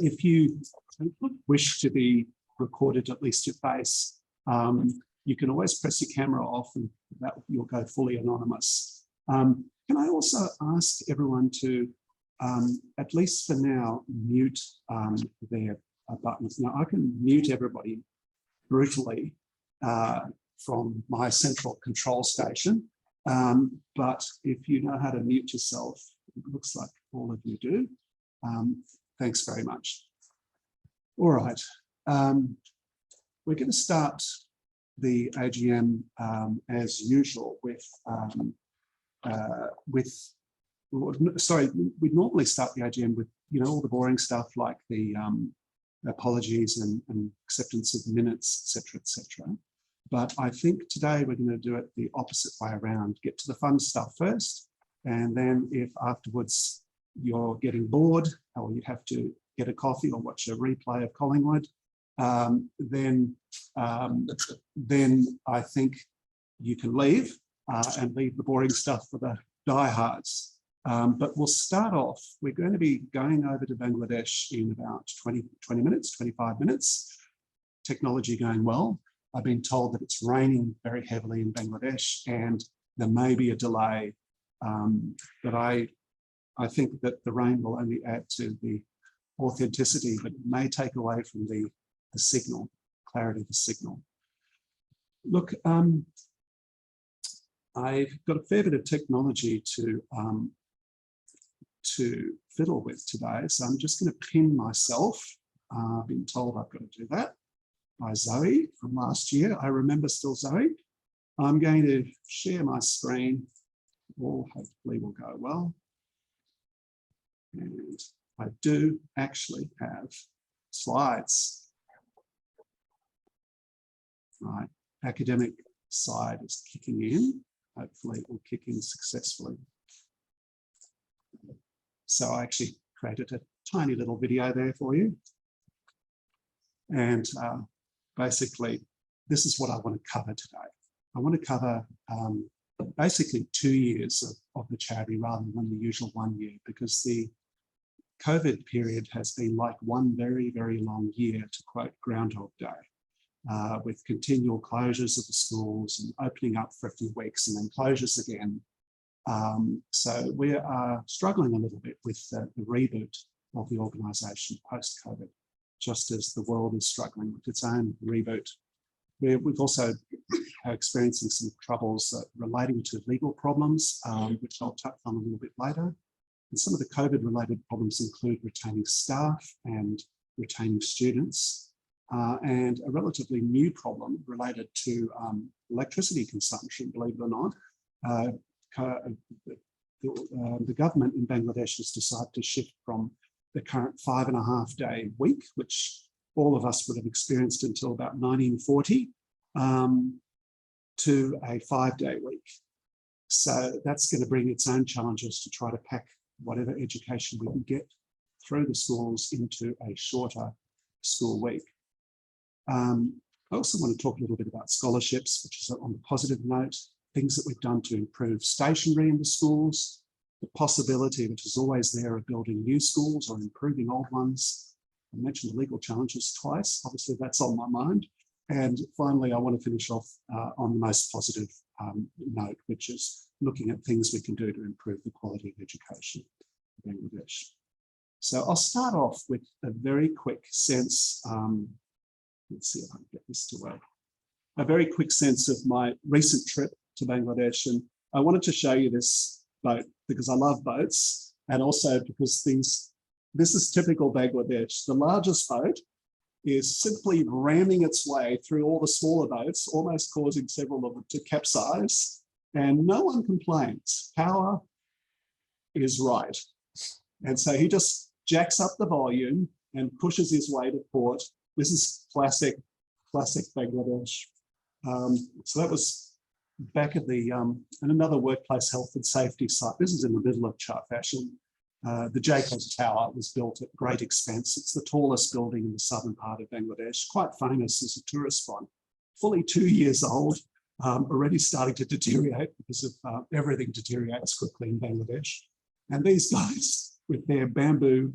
If you wish to be recorded, at least your face, you can always press your camera off and that you'll go fully anonymous. Can I also ask everyone to, at least for now, mute their buttons. Now, I can mute everybody brutally from my central control station, but if you know how to mute yourself, it looks like all of you do. Thanks very much. All right, we're going to start the AGM as usual sorry, we normally start the AGM with, all the boring stuff like the apologies and acceptance of minutes, etc., etc. But I think today we're going to do it the opposite way around, get to the fun stuff first, and then if afterwards you're getting bored or you have to get a coffee or watch a replay of Collingwood, then I think you can leave and leave the boring stuff for the diehards. But we'll start off. We're going to be going over to Bangladesh in about 20 minutes, 25 minutes. Technology going well. I've been told that it's raining very heavily in Bangladesh and there may be a delay, but I think that the rain will only add to the authenticity, but may take away from the signal, clarity of the signal. Look, I've got a fair bit of technology to fiddle with today, so I'm just going to pin myself. I've been told I've got to do that by Zoe from last year. I remember still Zoe. I'm going to share my screen. All hopefully will go well. And I do actually have slides. Right, academic side is kicking in. Hopefully it will kick in successfully. So I actually created a tiny little video there for you. And basically, this is what I want to cover today. I want to cover basically 2 years of the charity rather than the usual 1 year, because the COVID period has been like one very, very long year, to quote Groundhog Day, with continual closures of the schools and opening up for a few weeks and then closures again. So we are struggling a little bit with the reboot of the organisation post-COVID, just as the world is struggling with its own reboot. We've also experiencing some troubles relating to legal problems, which I'll touch on a little bit later. And some of the COVID-related problems include retaining staff and retaining students, and a relatively new problem related to electricity consumption, believe it or not. The government in Bangladesh has decided to shift from the current 5.5-day week, which all of us would have experienced until about 1940, to a 5-day week. So that's going to bring its own challenges to try to pack whatever education we can get through the schools into a shorter school week. I also want to talk a little bit about scholarships, which is on the positive note, things that we've done to improve stationery in the schools, the possibility, which is always there, of building new schools or improving old ones. I mentioned the legal challenges twice. Obviously, that's on my mind. And finally, I want to finish off on the most positive note, which is looking at things we can do to improve the quality of education in Bangladesh. So I'll start off with a very quick sense. Let's see if I can get this to work. A very quick sense of my recent trip to Bangladesh. And I wanted to show you this boat because I love boats, and also because this is typical Bangladesh. The largest boat is simply ramming its way through all the smaller boats, almost causing several of them to capsize, and no one complains. Power is right. And so he just jacks up the volume and pushes his way to port. This is classic Bangladesh. So that was back at the, in another workplace health and safety site. This is in the middle of Char Fasson. The Jacobs Tower was built at great expense. It's the tallest building in the southern part of Bangladesh, quite famous as a tourist spot. Fully 2 years old, already starting to deteriorate because of everything deteriorates quickly in Bangladesh. And these guys with their bamboo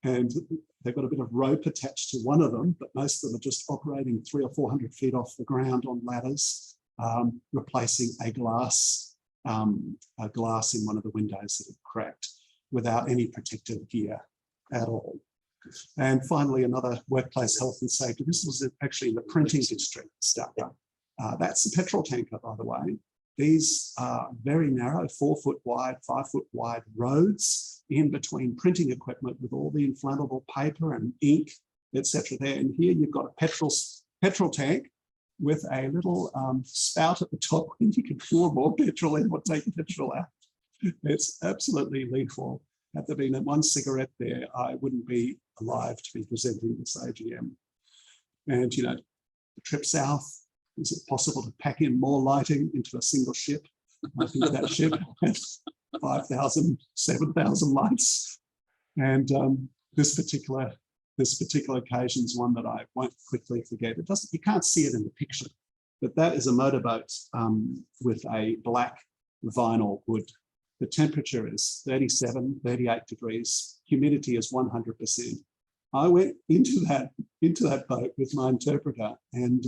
and They've got a bit of rope attached to one of them, but most of them are just operating 300 or 400 feet off the ground on ladders, replacing a glass in one of the windows that had cracked without any protective gear at all. And finally, another workplace health and safety. This was actually in the printing district stuff. That's a petrol tanker, by the way. These are very narrow, 4 foot wide, 5 foot wide roads in between printing equipment with all the inflammable paper and ink, etc. there. And here you've got a petrol tank with a little spout at the top where you can pour more petrol in or take the petrol out. It's absolutely lethal. Had there been one cigarette there, I wouldn't be alive to be presenting this AGM. And, you know, the trip south, is it possible to pack in more lighting into a single ship? I think that ship has 5,000, 7,000 lights. And this particular occasion is one that I won't quickly forget. It doesn't, you can't see it in the picture, but that is a motorboat with a black vinyl hood. The temperature is 37, 38 degrees. Humidity is 100%. I went into that boat with my interpreter, and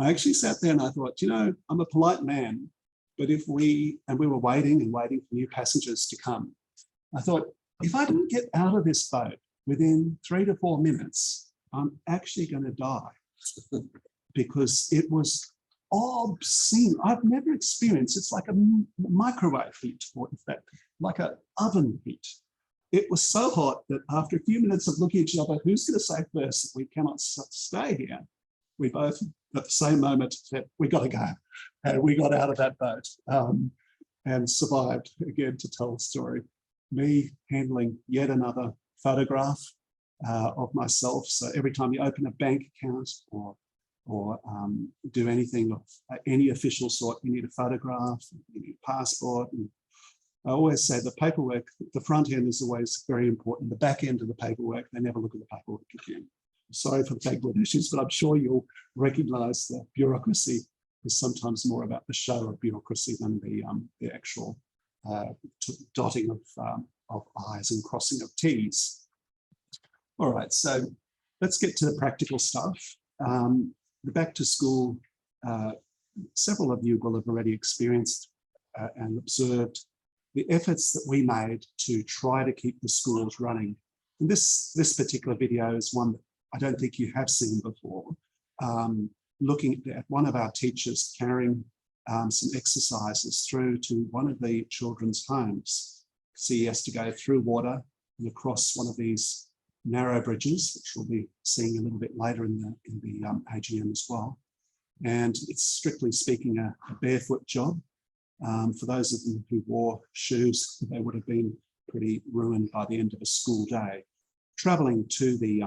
I actually sat there and I thought, you know, I'm a polite man, but we were waiting for new passengers to come. I thought, if I didn't get out of this boat within 3 to 4 minutes, I'm actually going to die because it was obscene. I've never experienced, it's like a microwave heat, or in fact, like an oven heat. It was so hot that after a few minutes of looking at each other, who's going to say first that we cannot stay here? We both, at the same moment, said, we got to go. And we got out of that boat and survived, again, to tell the story. Me handling yet another photograph of myself. So every time you open a bank account or do anything of any official sort, you need a photograph, you need a passport. And I always say the paperwork, the front end is always very important. The back end of the paperwork, they never look at the paperwork again. Sorry for the Bangladeshis, but I'm sure you'll recognize the bureaucracy is sometimes more about the show of bureaucracy than the actual dotting of I's and crossing of T's. All right, so let's get to the practical stuff. The back to school, several of you will have already experienced and observed the efforts that we made to try to keep the schools running. And this particular video is one that I don't think you have seen before, looking at one of our teachers carrying some exercises through to one of the children's homes. So he has to go through water and across one of these narrow bridges, which we'll be seeing a little bit later in the AGM as well. And it's strictly speaking a barefoot job. For those of them who wore shoes, they would have been pretty ruined by the end of a school day. Traveling to the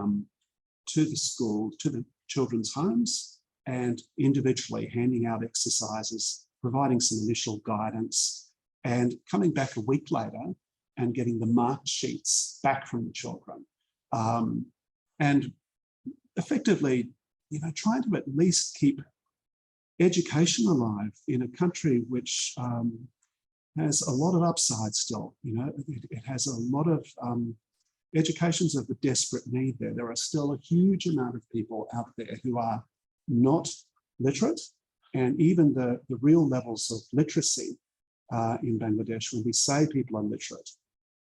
school, to the children's homes, and individually handing out exercises, providing some initial guidance, and coming back a week later and getting the marked sheets back from the children. And effectively, you know, trying to at least keep education alive in a country which has a lot of upside still. You know, it has a lot of education's of the desperate need there. There are still a huge amount of people out there who are not literate, and even the real levels of literacy in Bangladesh, when we say people are literate,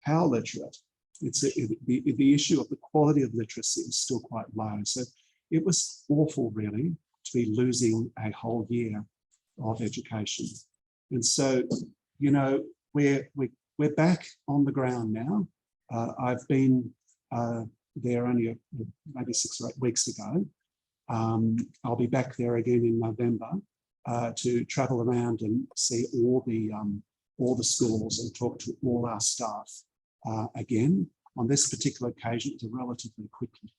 how literate, the issue of the quality of literacy is still quite low. So it was awful, really, to be losing a whole year of education. And so, you know, we're back on the ground now. I've been there only maybe 6 or 8 weeks ago. I'll be back there again in November to travel around and see all the schools and talk to all our staff again. On this particular occasion, it's a relatively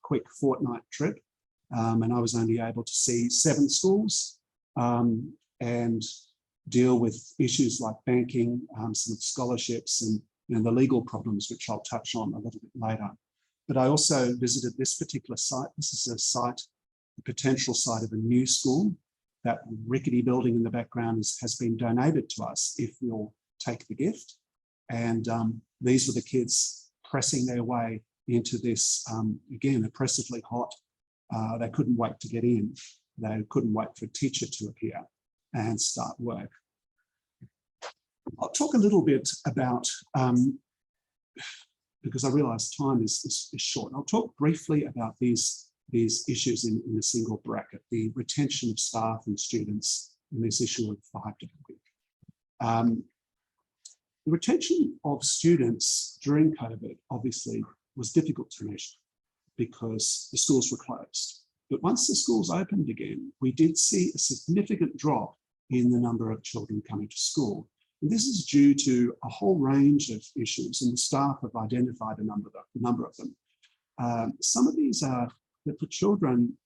quick fortnight trip, and I was only able to see 7 schools and deal with issues like banking, some scholarships, and the legal problems, which I'll touch on a little bit later. But I also visited this particular site. This is a site, the potential site of a new school. That rickety building in the background has been donated to us if we'll take the gift. And these were the kids pressing their way into this, again, oppressively hot. They couldn't wait to get in. They couldn't wait for a teacher to appear and start work. I'll talk a little bit about, because I realise time is short, I'll talk briefly about these issues in a single bracket, the retention of staff and students in this issue of 5 days a week. The retention of students during COVID obviously was difficult to measure because the schools were closed. But once the schools opened again, we did see a significant drop in the number of children coming to school. And this is due to a whole range of issues, and the staff have identified a number of them. Some of these are that the children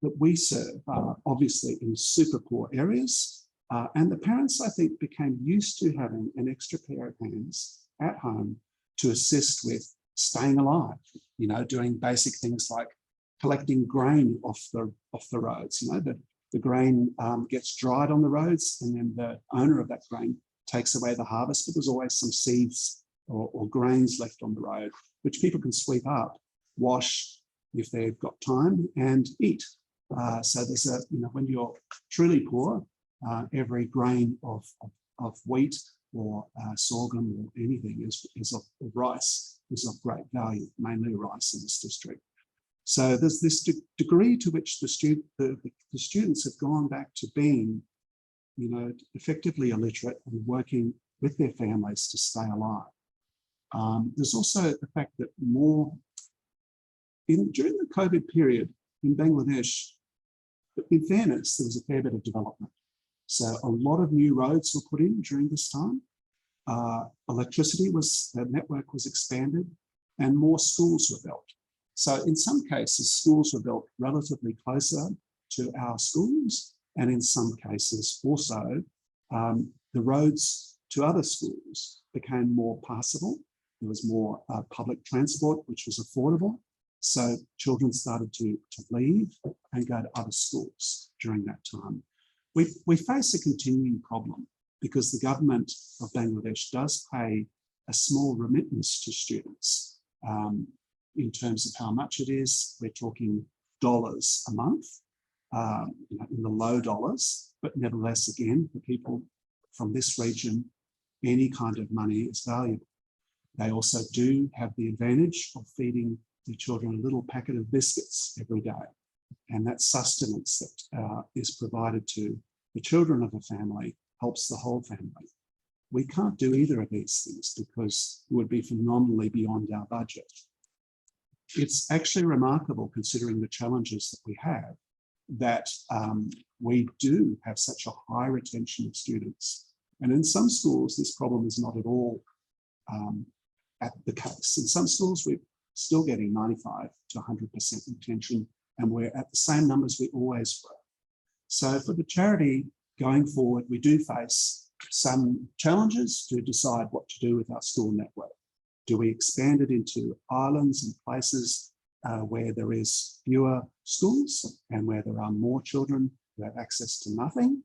that we serve are obviously in super poor areas, and the parents, I think, became used to having an extra pair of hands at home to assist with staying alive, you know, doing basic things like collecting grain off the roads. You know, the grain gets dried on the roads, and then the owner of that grain takes away the harvest, but there's always some seeds or grains left on the road, which people can sweep up, wash if they've got time, and eat. So there's a, you know, when you're truly poor, every grain of wheat or sorghum or anything is of rice is of great value, mainly rice in this district. So there's this degree to which the students have gone back to being, you know, effectively illiterate and working with their families to stay alive. There's also the fact that during the COVID period in Bangladesh, in fairness, there was a fair bit of development. So a lot of new roads were put in during this time. The network was expanded, and more schools were built. So in some cases, schools were built relatively closer to our schools, and in some cases also, the roads to other schools became more passable. There was more public transport, which was affordable. So children started to leave and go to other schools during that time. We face a continuing problem because the government of Bangladesh does pay a small remittance to students. In terms of how much it is, we're talking dollars a month, you know, in the low dollars, but nevertheless, again, for people from this region, any kind of money is valuable. They also do have the advantage of feeding their children a little packet of biscuits every day. And that sustenance that is provided to the children of a family helps the whole family. We can't do either of these things because it would be phenomenally beyond our budget. It's actually remarkable, considering the challenges that we have, that we do have such a high retention of students. And in some schools, this problem is not at all at the case. In some schools, we're still getting 95 to 100% retention, and we're at the same numbers we always were. So for the charity going forward, we do face some challenges to decide what to do with our school network. Do we expand it into islands and places where there is fewer schools and where there are more children who have access to nothing?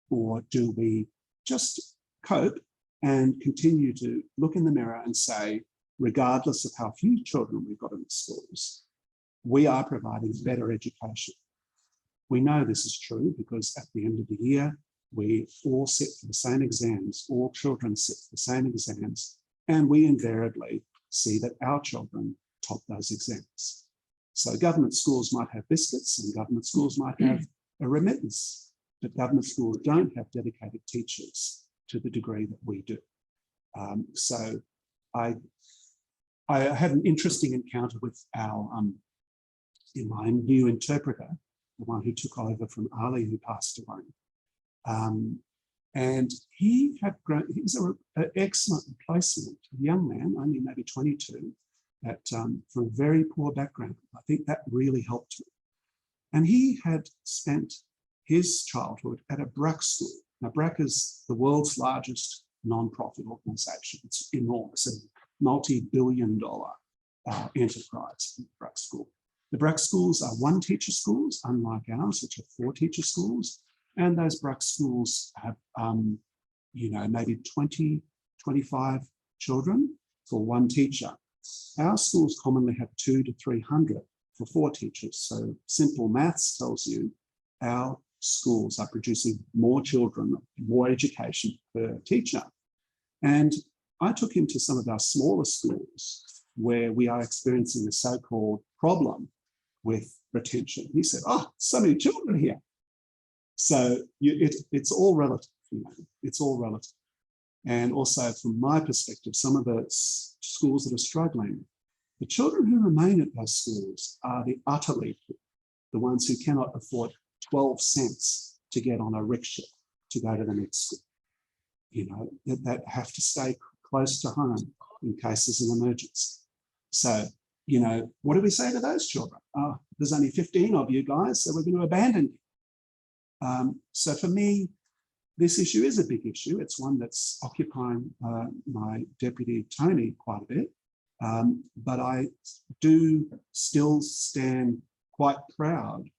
Or do we just cope and continue to look in the mirror and say, regardless of how few children we've got in the schools, we are providing better education? We know this is true because at the end of the year, we all sit for the same exams, all children sit for the same exams, and we invariably see that our children top those exams. So government schools might have biscuits and government schools might have a remittance, but government schools don't have dedicated teachers to the degree that we do. So I had an interesting encounter with my new interpreter, the one who took over from Ali, who passed away. And he was an excellent replacement, a young man, only maybe 22, from a very poor background. I think that really helped him. And he had spent his childhood at a BRAC school. Now, BRAC is the world's largest non-profit organisation. It's enormous, a multi-billion-dollar enterprise, the BRAC school. The BRAC schools are one-teacher schools, unlike ours, which are four-teacher schools. And those BRAC schools have, you know, maybe 20, 25 children for one teacher. Our schools commonly have 200 to 300 for 4 teachers. So simple maths tells you our schools are producing more children, more education per teacher. And I took him to some of our smaller schools where we are experiencing a so-called problem with retention. He said, oh, so many children here. So it's all relative, it's all relative. And also from my perspective, some of the schools that are struggling, the children who remain at those schools are the utterly poor, the ones who cannot afford 12 cents to get on a rickshaw to go to the next school, that have to stay close to home in case there's an emergency. So, what do we say to those children? Oh, there's only 15 of you guys, so we're going to abandon you. So for me, this issue is a big issue. It's one that's occupying my deputy, Tony, quite a bit. But I do still stand quite proud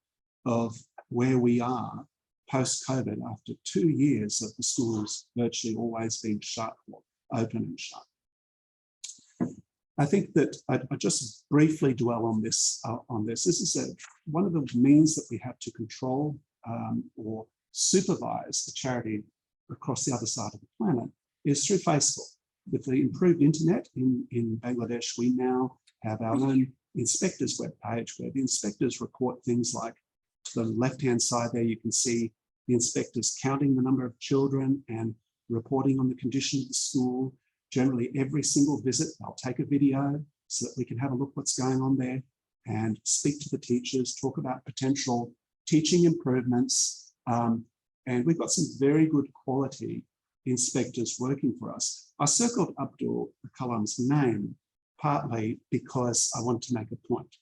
of where we are post-COVID after 2 years of the schools virtually always being shut, or open and shut. I think that I just briefly dwell on this. This is one of the means that we have to control or supervise the charity across the other side of the planet is through Facebook. With the improved internet in Bangladesh, we now have our own inspectors webpage where the inspectors report things like, to the left-hand side there, you can see the inspectors counting the number of children and reporting on the condition of the school. Generally, every single visit, they'll take a video so that we can have a look what's going on there and speak to the teachers, talk about potential teaching improvements. And we've got some very good quality inspectors working for us. I circled Abdul Kalam's name partly because I want to make a point.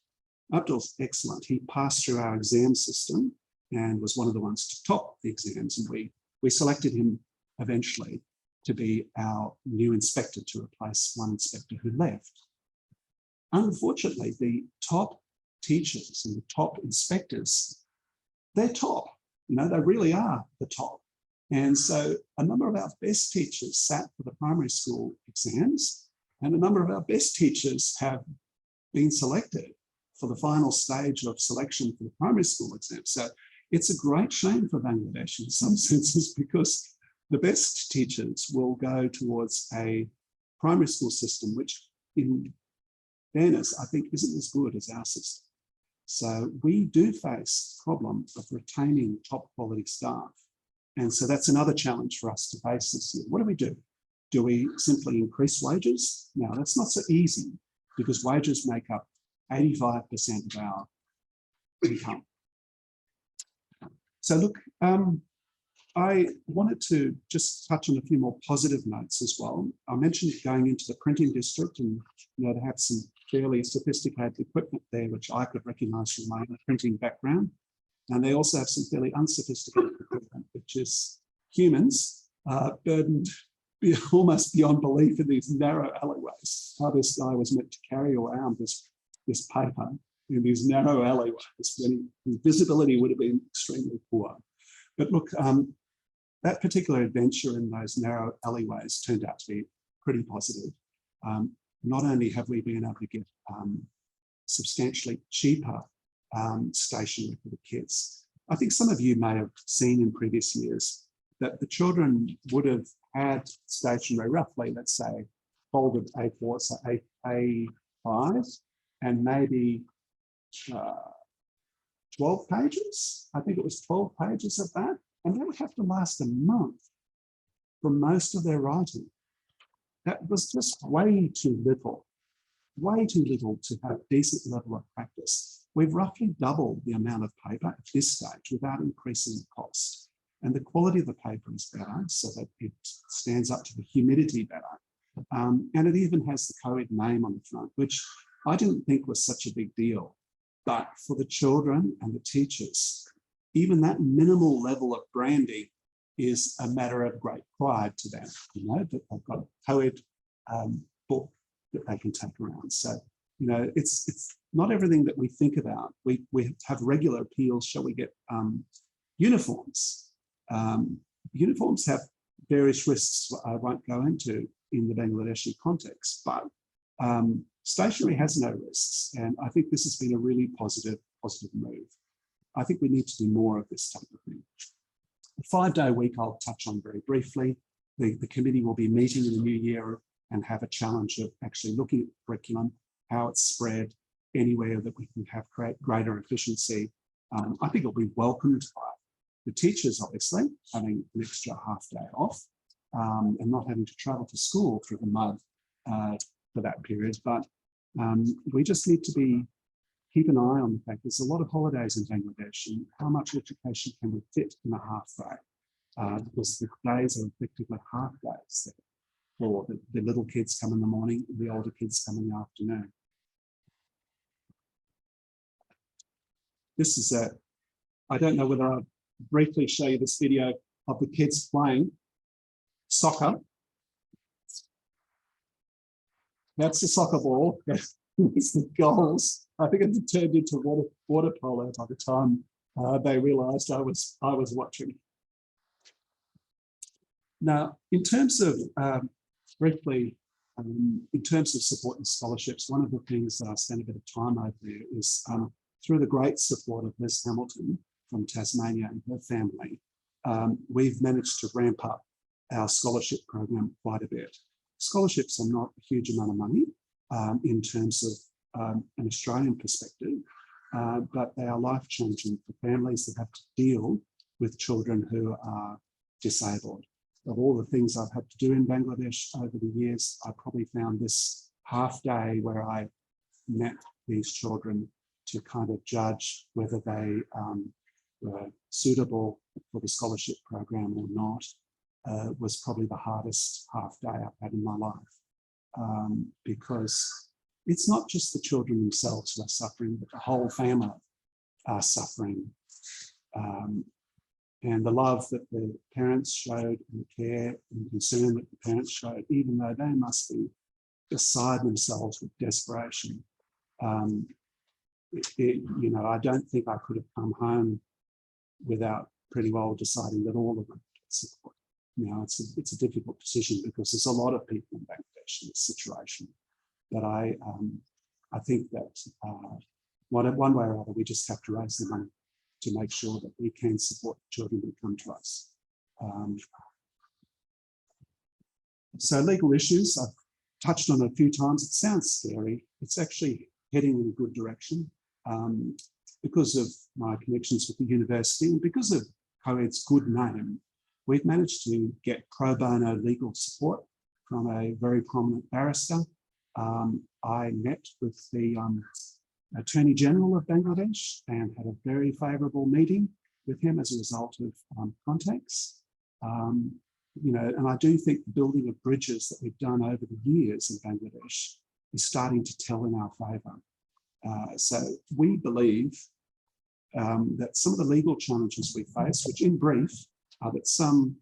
Abdul's excellent. He passed through our exam system and was one of the ones to top the exams, and we selected him eventually to be our new inspector to replace one inspector who left. Unfortunately, the top teachers and the top inspectors, they're top. They really are the top. And so a number of our best teachers sat for the primary school exams, and a number of our best teachers have been selected for the final stage of selection for the primary school exam. So it's a great shame for Bangladesh in some senses, because the best teachers will go towards a primary school system, which in fairness, I think isn't as good as our system. So we do face the problem of retaining top quality staff. And so that's another challenge for us to face this year. What do? Do we simply increase wages? No, that's not so easy, because wages make up 85% of our income. So look, I wanted to just touch on a few more positive notes as well. I mentioned going into the printing district, and they have some fairly sophisticated equipment there, which I could recognise from my printing background. And they also have some fairly unsophisticated equipment, which is humans burdened almost beyond belief in these narrow alleyways. How this guy was meant to carry around this paper in these narrow alleyways when his visibility would have been extremely poor. But look, that particular adventure in those narrow alleyways turned out to be pretty positive. Not only have we been able to get substantially cheaper stationery for the kids. I think some of you may have seen in previous years that the children would have had stationery roughly, let's say, folded A4, so A5, and maybe 12 pages. I think it was 12 pages of that. And that would have to last a month for most of their writing. That was just way too little to have a decent level of practice. We've roughly doubled the amount of paper at this stage without increasing the cost. And the quality of the paper is better so that it stands up to the humidity better. And it even has the co-ed name on the front, which I didn't think was such a big deal. But for the children and the teachers, even that minimal level of branding is a matter of great pride to them, that they've got a co-ed book that they can take around. So, it's not everything that we think about. We have regular appeals. Shall we get uniforms? Uniforms have various risks I won't go into in the Bangladeshi context, but Stationery has no risks, and I think this has been a really positive move. I think we need to do more of this type of thing. The 5-day week I'll touch on very briefly. The committee will be meeting in the new year and have a challenge of actually looking at the curriculum, how it's spread, anywhere that we can have greater efficiency. I think it'll be welcomed by the teachers, obviously, having an extra half day off and not having to travel to school through the mud for that period. But we just need to keep an eye on the fact there's a lot of holidays in Bangladesh, and how much education can we fit in a half day? Because the days are effectively half days there. For the little kids come in the morning, the older kids come in the afternoon. This is I don't know whether I'll briefly show you this video of the kids playing soccer. That's the soccer ball. It's the goals. I think it turned into water polo by the time they realised I was watching. Now, in terms of briefly, in terms of support and scholarships, one of the things that I spent a bit of time over there is through the great support of Liz Hamilton from Tasmania and her family, we've managed to ramp up our scholarship program quite a bit. Scholarships are not a huge amount of money in terms of an Australian perspective, but they are life-changing for families that have to deal with children who are disabled. Of all the things I've had to do in Bangladesh over the years, I probably found this half day where I met these children to kind of judge whether they were suitable for the scholarship program or not, was probably the hardest half day I've had in my life. Because it's not just the children themselves who are suffering, but the whole family are suffering. And the love that the parents showed, and the care and concern that the parents showed, even though they must be beside themselves with desperation. You know, I don't think I could have come home without pretty well deciding that all of them get support. Now, it's a difficult decision because there's a lot of people in Bangladesh in this situation. But I think that one way or other, we just have to raise the money to make sure that we can support the children who come to us. So legal issues, I've touched on a few times. It sounds scary. It's actually heading in a good direction because of my connections with the university and because of COED's good name. We've managed to get pro bono legal support from a very prominent barrister. I met with the Attorney General of Bangladesh and had a very favourable meeting with him as a result of contacts. You know, and I do think the building of bridges that we've done over the years in Bangladesh is starting to tell in our favour. So we believe that some of the legal challenges we face, which in brief are that some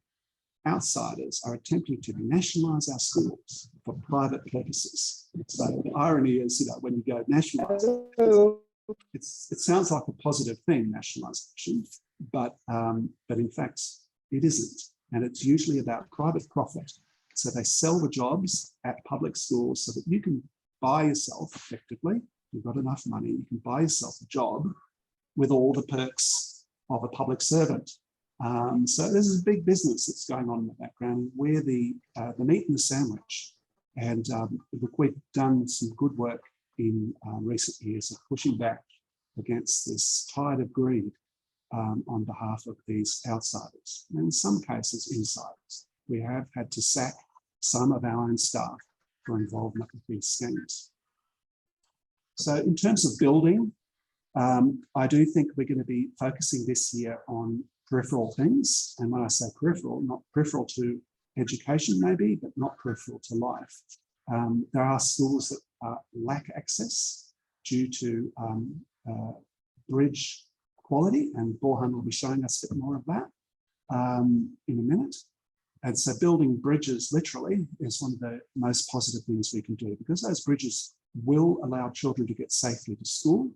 outsiders are attempting to nationalise our schools for private purposes. So the irony is, you know, when you go nationalise, it sounds like a positive thing, nationalisation, but in fact it isn't, and it's usually about private profit. So they sell the jobs at public schools so that you can buy yourself effectively. You've got enough money, you can buy yourself a job with all the perks of a public servant. So this is a big business that's going on in the background. We're the meat and the sandwich. And look, we've done some good work in recent years of pushing back against this tide of greed on behalf of these outsiders, and in some cases insiders. We have had to sack some of our own staff for involvement with these schemes. So in terms of building, I do think we're going to be focusing this year on peripheral things. And when I say peripheral, not peripheral to education maybe, but not peripheral to life. There are schools that lack access due to bridge quality, and Borhan will be showing us a bit more of that in a minute. And so building bridges literally is one of the most positive things we can do, because those bridges will allow children to get safely to school.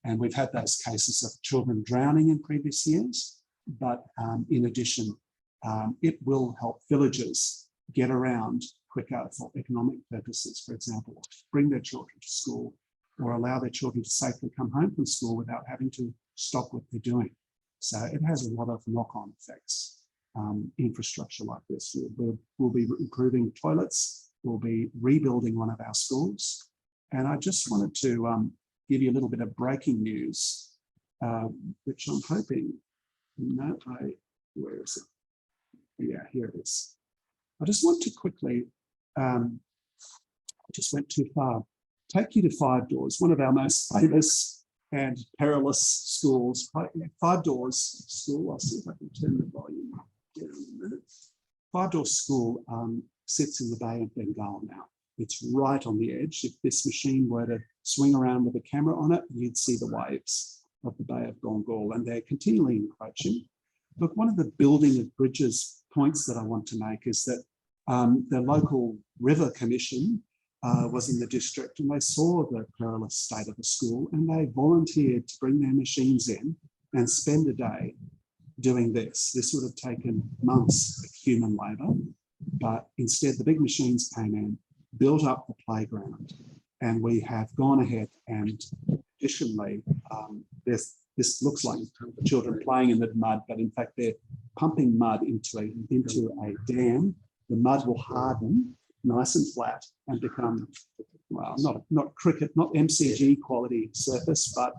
And we've had those cases of children drowning in previous years. But in addition, it will help villagers get around quicker for economic purposes, for example, bring their children to school or allow their children to safely come home from school without having to stop what they're doing. So it has a lot of knock-on effects. Infrastructure like this. We'll be improving toilets, we'll be rebuilding one of our schools. And I just wanted to give you a little bit of breaking news, which I'm hoping, where is it? Yeah, here it is. I just want to quickly, I just went too far, take you to Five Doors, one of our most famous and perilous schools. Five Doors School, I'll see if I can turn the volume up. Five Doors School sits in the Bay of Bengal now. It's right on the edge. If this machine were to swing around with a camera on it, you'd see the waves of the Bay of Bengal, and they're continually encroaching. Look, one of the building of bridges points that I want to make is that the local river commission was in the district, and they saw the perilous state of the school, and they volunteered to bring their machines in and spend a day doing this. This would have taken months of human labour, but instead the big machines came in, built up the playground, and we have gone ahead and additionally, this looks like the children playing in the mud, but in fact they're pumping mud into a dam. The mud will harden nice and flat and become, well, not cricket, not MCG quality surface, but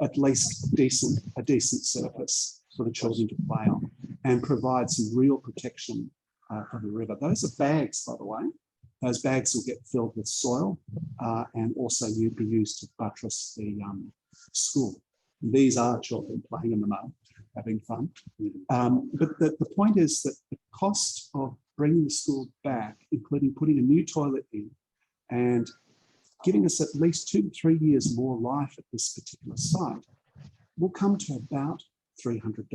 at least a decent surface for the children to play on, and provide some real protection for the river. Those are bags, by the way. Those bags will get filled with soil and also be used to buttress the school. These are children playing in the mud, having fun. But the point is that the cost of bringing the school back, including putting a new toilet in and giving us at least 2 to 3 years more life at this particular site, will come to about $300.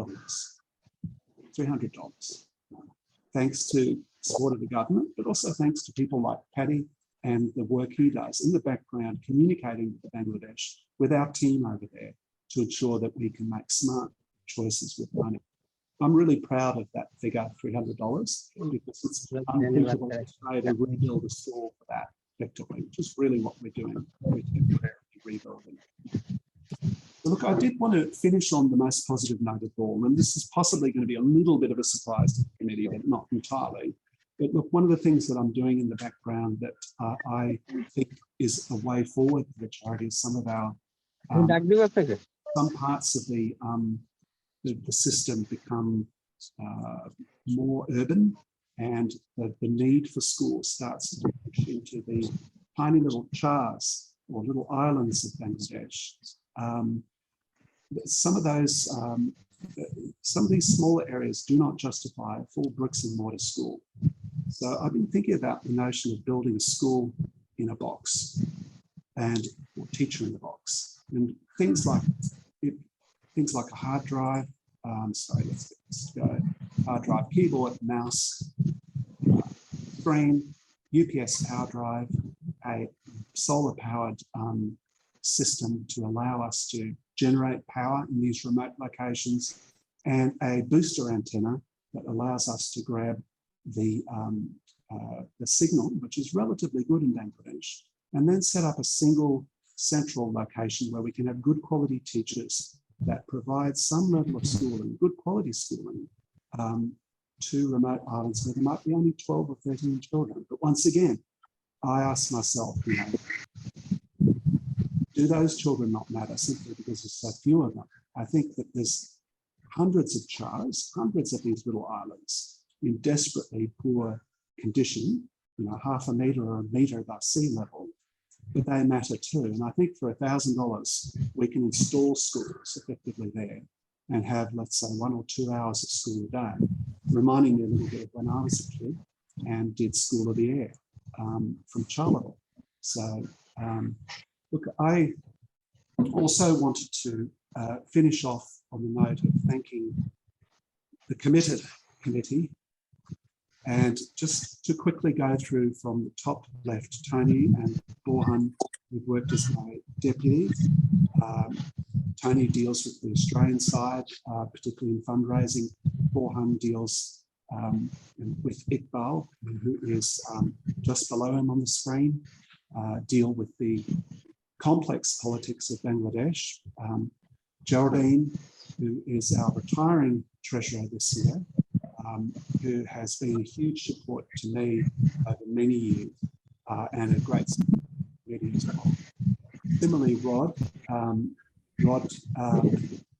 $300. Thanks to support of the government, but also thanks to people like Paddy and the work he does in the background, communicating with Bangladesh, with our team over there, to ensure that we can make smart choices with money. I'm really proud of that figure, $300, because it's unthinkable to rebuild a store for that effectively, which is really what we're doing. We're temporarily rebuilding. Look, I did want to finish on the most positive note of all, and this is possibly going to be a little bit of a surprise to the committee, but not entirely. But look, one of the things that I'm doing in the background that I think is a way forward for the charity is some of our some parts of the system become more urban, and the need for schools starts to push into the tiny little chars or little islands of Bangladesh. Some of these smaller areas do not justify a full bricks and mortar school. So I've been thinking about the notion of building a school in a box and or teacher in the box, and things like a hard drive. Sorry, let's get this to go. Hard drive, keyboard, mouse, screen, UPS power drive, a solar powered system to allow us to generate power in these remote locations, and a booster antenna that allows us to grab the signal, which is relatively good in Bangladesh, and then set up a single central location where we can have good quality teachers that provide some level of schooling, good quality schooling, to remote islands where there might be only 12 or 13 children. But once again, I ask myself, do those children not matter simply because there's so few of them? I think that there's hundreds of chars, hundreds of these little islands in desperately poor condition, half a metre or a metre above sea level, but they matter too. And I think for $1,000, we can install schools effectively there and have, let's say, 1 or 2 hours of school a day, reminding me a little bit of when I was a kid and did School of the Air from Charleville. So, look, I also wanted to finish off on the note of thanking the committed committee, and just to quickly go through from the top left, Tony and Borhan, who've worked as my deputies. Tony deals with the Australian side, particularly in fundraising. Borhan deals with Iqbal, who is just below him on the screen, deal with the complex politics of Bangladesh. Geraldine, who is our retiring treasurer this year, who has been a huge support to me over many years and a great support as well. Similarly, Rod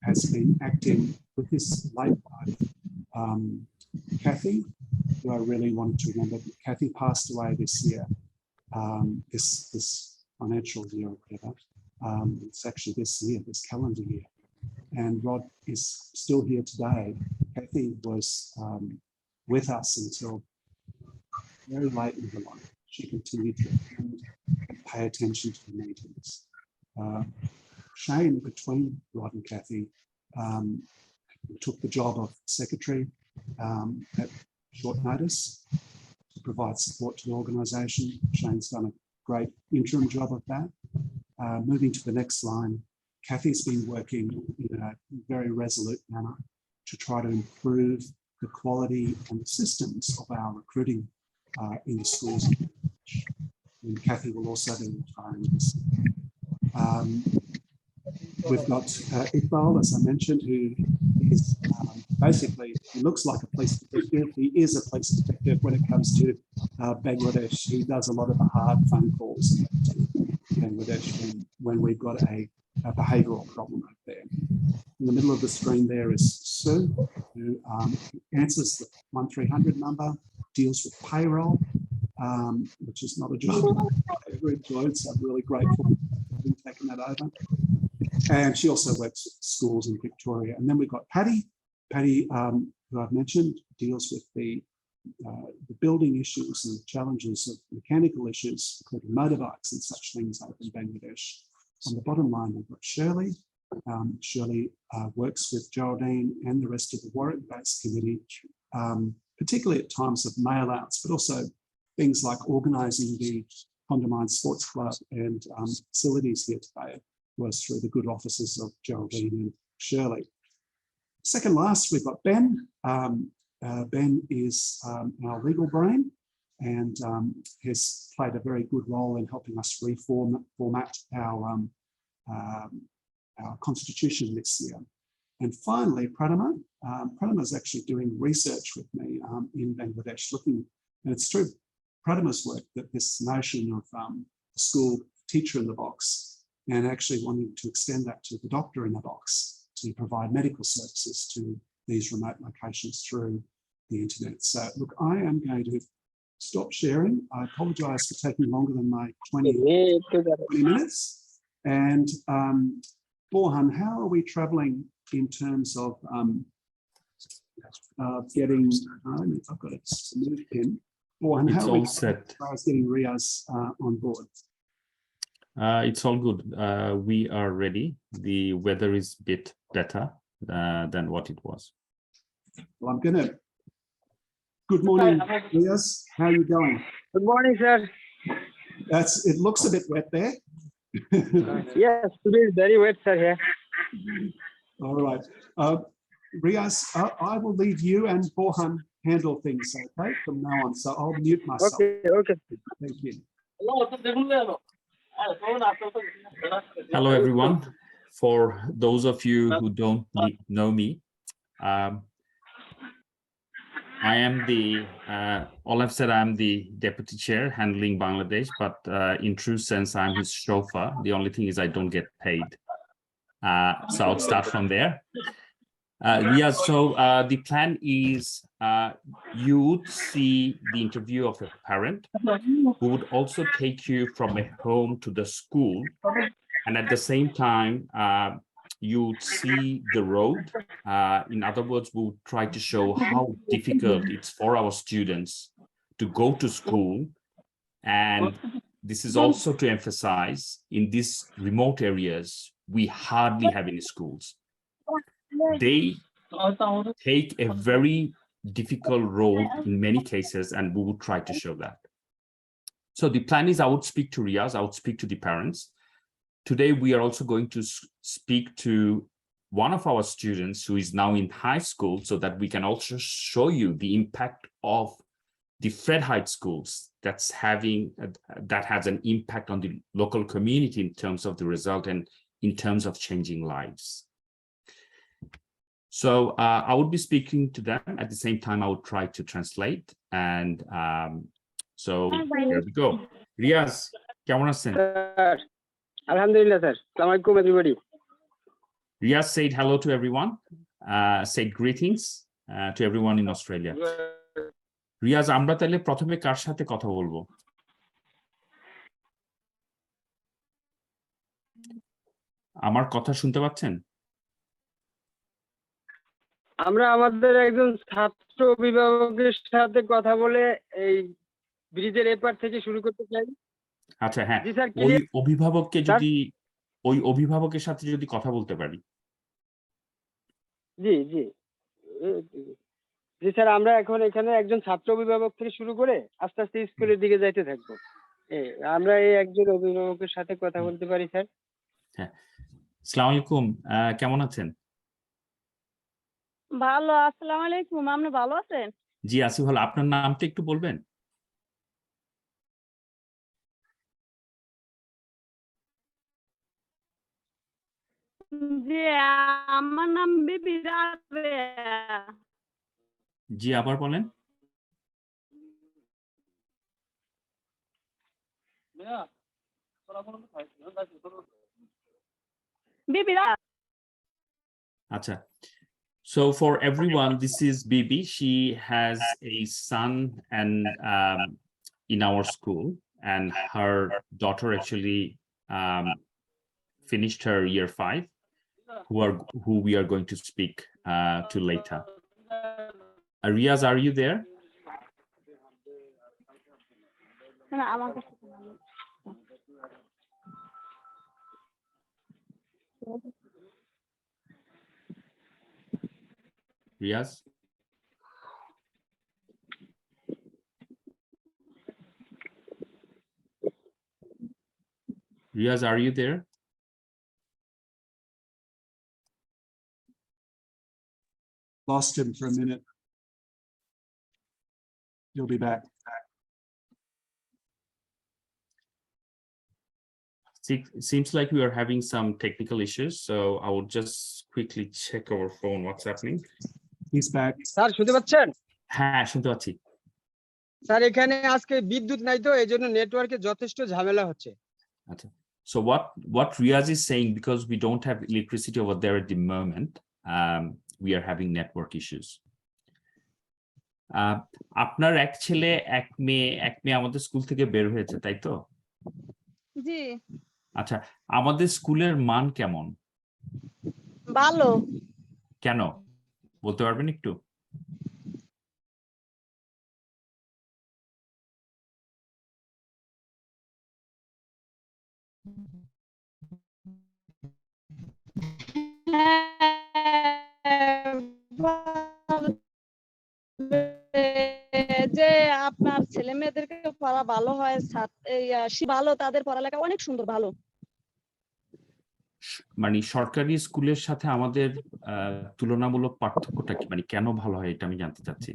has been acting with his late wife, Kathy, who I really wanted to remember. Kathy passed away this year, this financial year or whatever. It's actually this year, this calendar year. And Rod is still here today. Kathy was with us until very late in her life. She continued to attend and pay attention to the meetings. Shane, between Rod and Kathy, took the job of secretary at short notice to provide support to the organisation. Shane's done a great interim job of that. Moving to the next line, Kathy's been working in a very resolute manner to try to improve the quality and the systems of our recruiting in the schools. And Kathy will also be retiring this year. We've got Iqbal, as I mentioned, who is basically, he looks like a police detective. He is a police detective when it comes to Bangladesh. He does a lot of the hard phone calls to Bangladesh when we've got a behavioural problem over there. In the middle of the screen there is Sue, who answers the 1300 number, deals with payroll, which is not a job I ever enjoyed, so I'm really grateful for having taken that over. And she also works at schools in Victoria. And then we've got Patty. Patty, who I've mentioned, deals with the building issues and challenges of mechanical issues, including motorbikes and such things over in Bangladesh. On the bottom line, we've got Shirley. Shirley works with Geraldine and the rest of the Warwick-based committee, particularly at times of mail-outs, but also things like organising the Condamine Sports Club and facilities here today was through the good offices of Geraldine and Shirley. Second last, we've got Ben. Ben is our legal brain and has played a very good role in helping us format our constitution this year. And finally, Pradama. Pradama is actually doing research with me in Bangladesh, looking, and it's through Pradama's work that this notion of school teacher in the box and actually wanting to extend that to the doctor in the box to provide medical services to these remote locations through the internet. So look, I am going to stop sharing. I apologise for taking longer than my 20 minutes. And Borhan, how are we travelling in terms of getting, I've got a move pin. Borhan, how are we set as far as getting Riaz on board? It's all good. We are ready. The weather is a bit better than what it was. Well, I'm going to. Good morning, Riaz. How are you going? Good morning, sir. It looks a bit wet there. Yes, today is very wet, sir. Here. All right. Riaz, I will leave you and Borhan handle things, okay, from now on. So I'll mute myself. Okay. Thank you. Hello, everyone. For those of you who don't know me, I am the, Olav said I'm the deputy chair handling Bangladesh, but in true sense, I'm his chauffeur. The only thing is I don't get paid. So I'll start from there. Yeah, so the plan is you would see the interview of a parent who would also take you from a home to the school. And at the same time, you would see the road. In other words, we'll try to show how difficult it's for our students to go to school. And this is also to emphasize in these remote areas, we hardly have any schools. They take a very difficult road in many cases, and we will try to show that. So the plan is I would speak to Riaz, I would speak to the parents. Today, we are also going to speak to one of our students who is now in high school, so that we can also show you the impact of the Fred Hyde schools that has an impact on the local community in terms of the result and in terms of changing lives. So I would be speaking to them at the same time. I would try to translate, and so here we go. Riaz, কেমন আছেন? Alhamdulillah, sir. Assalamu alaikum, everybody. Riaz said hello to everyone, said greetings to everyone in Australia. Riaz, আমরা তাহলে প্রথমে কার সাথে কথা বলবো? আমার কথা শুনতে পাচ্ছেন? আমরা আমাদের একজন ছাত্র অভিভাবকের সাথে কথা বলে এই ব্রিজের এপার থেকে শুরু করতে চাই। আচ্ছা, হ্যাঁ, জি স্যার, ওই অভিভাবকের সাথে যদি কথা বলতে পারি। জি জি জি স্যার, আমরা এখন এখানে একজন ছাত্র অভিভাবক থেকে শুরু করে আস্তে আস্তে স্কুলের দিকে যাইতে থাকবো। আমরা এই একজন অভিভাবকের সাথে কথা বলতে পারি স্যার? হ্যাঁ, আসসালামু আলাইকুম, কেমন আছেন? ভালো, আসসালামু আলাইকুম। আপনি ভালো আছেন? জি আছি ভালো। আপনার নামটা একটু বলবেন? জি, আমার নাম বিবি রাবেয়া। জি, আবার বলেন। বিবি রাবেয়া। আচ্ছা, so for everyone, this is Bibi. She has a son and in our school, and her daughter actually finished her year 5, who we are going to speak to later. Riaz, are you there? না, আমার কাছে Riaz? Riaz, are you there? Lost him for a minute. He'll be back. Seems like we are having some technical issues, so I will just quickly check our phone what's happening. He's back. Sir শুনতে পাচ্ছেন? হ্যাঁ, শুনতে পাচ্ছি। Sir এখানে আজকে বিদ্যুৎ নাই, তো এইজন্য নেটওয়ার্কে যথেষ্ট ঝামেলা হচ্ছে। আচ্ছা, so what Riaz is saying, because we don't have electricity over there at the moment, we are having network issues. আপনার এক ছেলে এক মেয়ে আমাদের স্কুল থেকে বের হয়েছে, তাই তো? জি, আচ্ছা, আমাদের স্কুলের মান কেমন? ভালো। কেন বলতে পারবেন একটু? যে আপনার ছেলে মেয়েদেরকে পড়া ভালো হয়, ভালো, তাদের পড়ালেখা অনেক সুন্দর, ভালো। মানে সরকারি স্কুলের সাথে আমাদের তুলনামূলক পার্থক্যটা কি, মানে কেন ভালো হয় এটা আমি জানতে চাচ্ছি।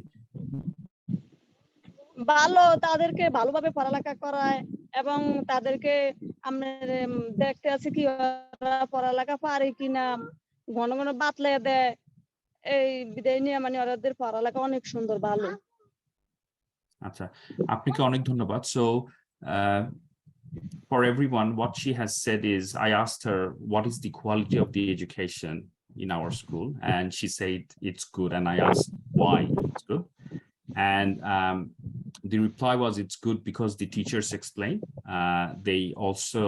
ভালো, তাদেরকে ভালোভাবে পড়ালেখা করায় এবং তাদেরকে আমরা দেখতে আছি কি ওরা পড়ালেখা পারে কিনা, ঘন ঘন বাতলে দেয়, এই বিদায় নিয়ে মানে ওদের পড়ালেখা অনেক সুন্দর, ভালো। আচ্ছা, আপনাকে অনেক ধন্যবাদ। So for everyone, what she has said is, I asked her what is the quality of the education in our school, and she said it's good, and I asked why it's good, and the reply was it's good because the teachers explain. They also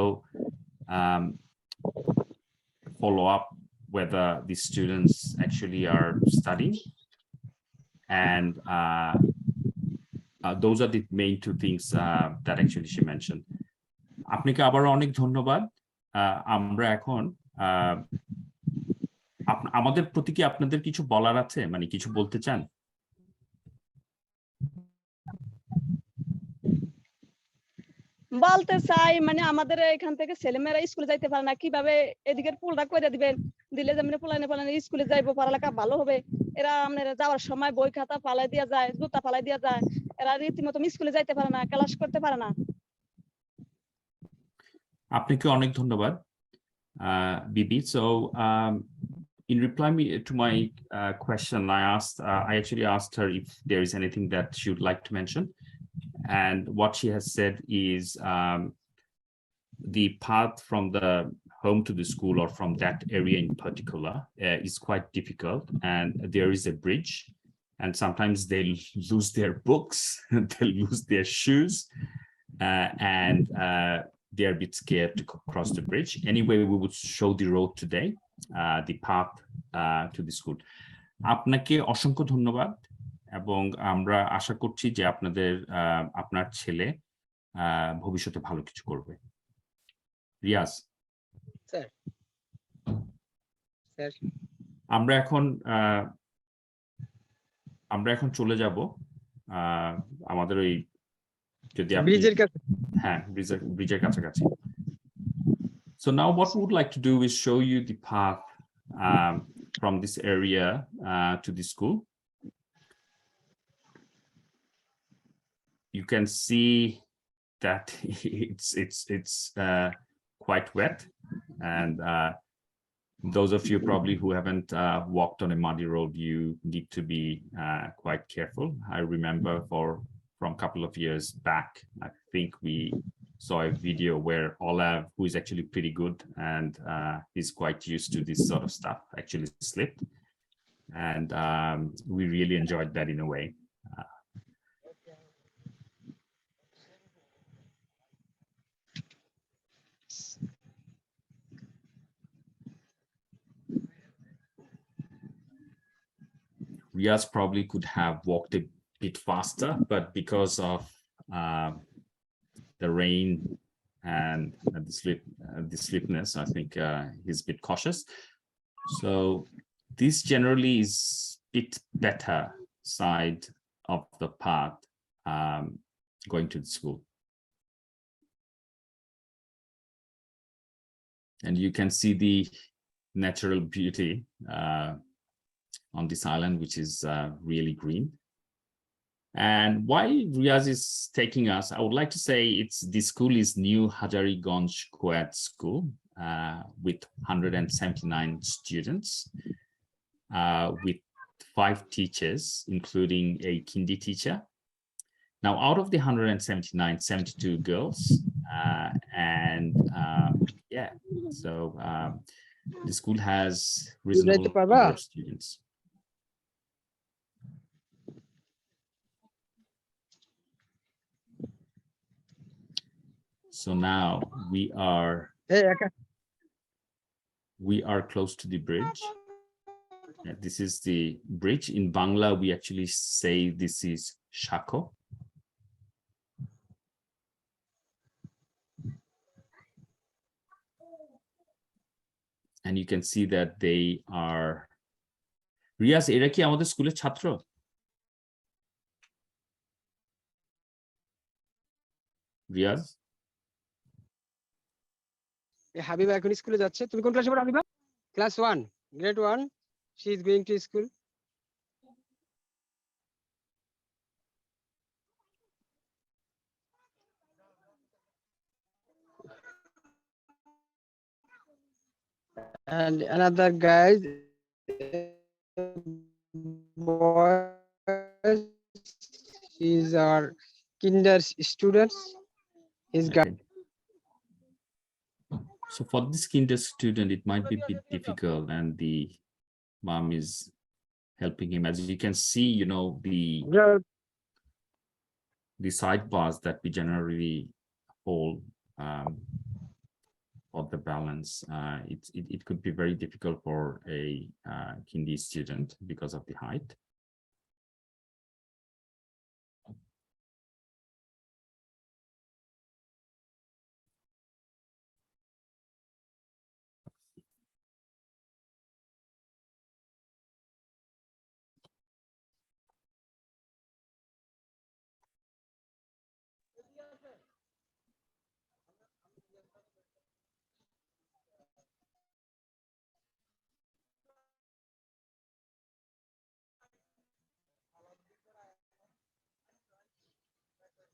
follow up whether the students actually are studying, and those are the main two things that actually she mentioned. আপনাকে আবার অনেক ধন্যবাদ। আমরা এখন আমাদের প্রতি কি আপনাদের কিছু বলার আছে, মানে কিছু বলতে চান? বলতে চাই মানে আমাদের এখান থেকে ছেলেমেয়েরা স্কুলে যাইতে পারে না, কিভাবে এদিকের পুলটা করে দিবেন, দিলে যেমন পোলানে স্কুলে যাইবো, পড়ালেখা ভালো হবে। এরা আপনারা যাওয়ার সময় বই খাতা ফালাই দিয়া যায়, জুতা ফালাই দিয়া যায়, এরা রীতিমতো স্কুলে যাইতে পারে না, ক্লাস করতে পারে না। আপনাকে অনেক ধন্যবাদ বিবি। So in reply to my question, I actually asked her if there is anything that she would like to mention, and what she has said is the path from the home to the school, or from that area in particular, is quite difficult, and there is a bridge, and sometimes they lose their books, they lose their shoes, and they're a bit scared to cross the bridge. Anyway, we would show the road today, the path to the school. আপনাকে অসংখ্য ধন্যবাদ, এবং আমরা আশা করছি যে আপনার ছেলে ভবিষ্যতে ভালো কিছু করবে। রিয়াজ স্যার, স্যার আমরা এখন চলে যাব আমাদের ওই, যদি আপনি ব্রিজের কাছে। হ্যাঁ, ব্রিজের কাছাকাছি। So now what we would like to do is show you the path from this area to the school. You can see that it's quite wet, and those of you probably who haven't walked on a muddy road, you need to be quite careful. I remember from a couple of years back, I think we saw a video where Olav, who is actually pretty good and he's quite used to this sort of stuff, actually slipped, and we really enjoyed that in a way. Riaz probably could have walked a bit faster, but because of the rain and the slipness, I think he's a bit cautious. So this generally is a bit better side of the path going to the school. And you can see the natural beauty on this island, which is really green. And why Riaz is taking us, I would like to say the school is New Hazariganj Co-ed School with 179 students, with 5 teachers, including a Kindi teacher. Now, out of the 179, 72 girls, and yeah, so the school has reasonable number of students. So now we are close to the bridge. This is the bridge. In Bangla, we actually say this is Shako. And you can see that they are. Riaz, এরা কি আমাদের স্কুলের ছাত্র? রিয়াজ? হাবিবা এখন স্কুলে যাচ্ছে। তুমি কোন ক্লাসে পড়ো Habiba? Class 1, grade 1. She is going to school. And another guy, boy, is our kinder students. His guy. So for this kinder student, it might be a bit difficult, and the mom is helping him. As you can see, you know, the sidebars that we generally hold for the balance, it could be very difficult for a Kindi student because of the height.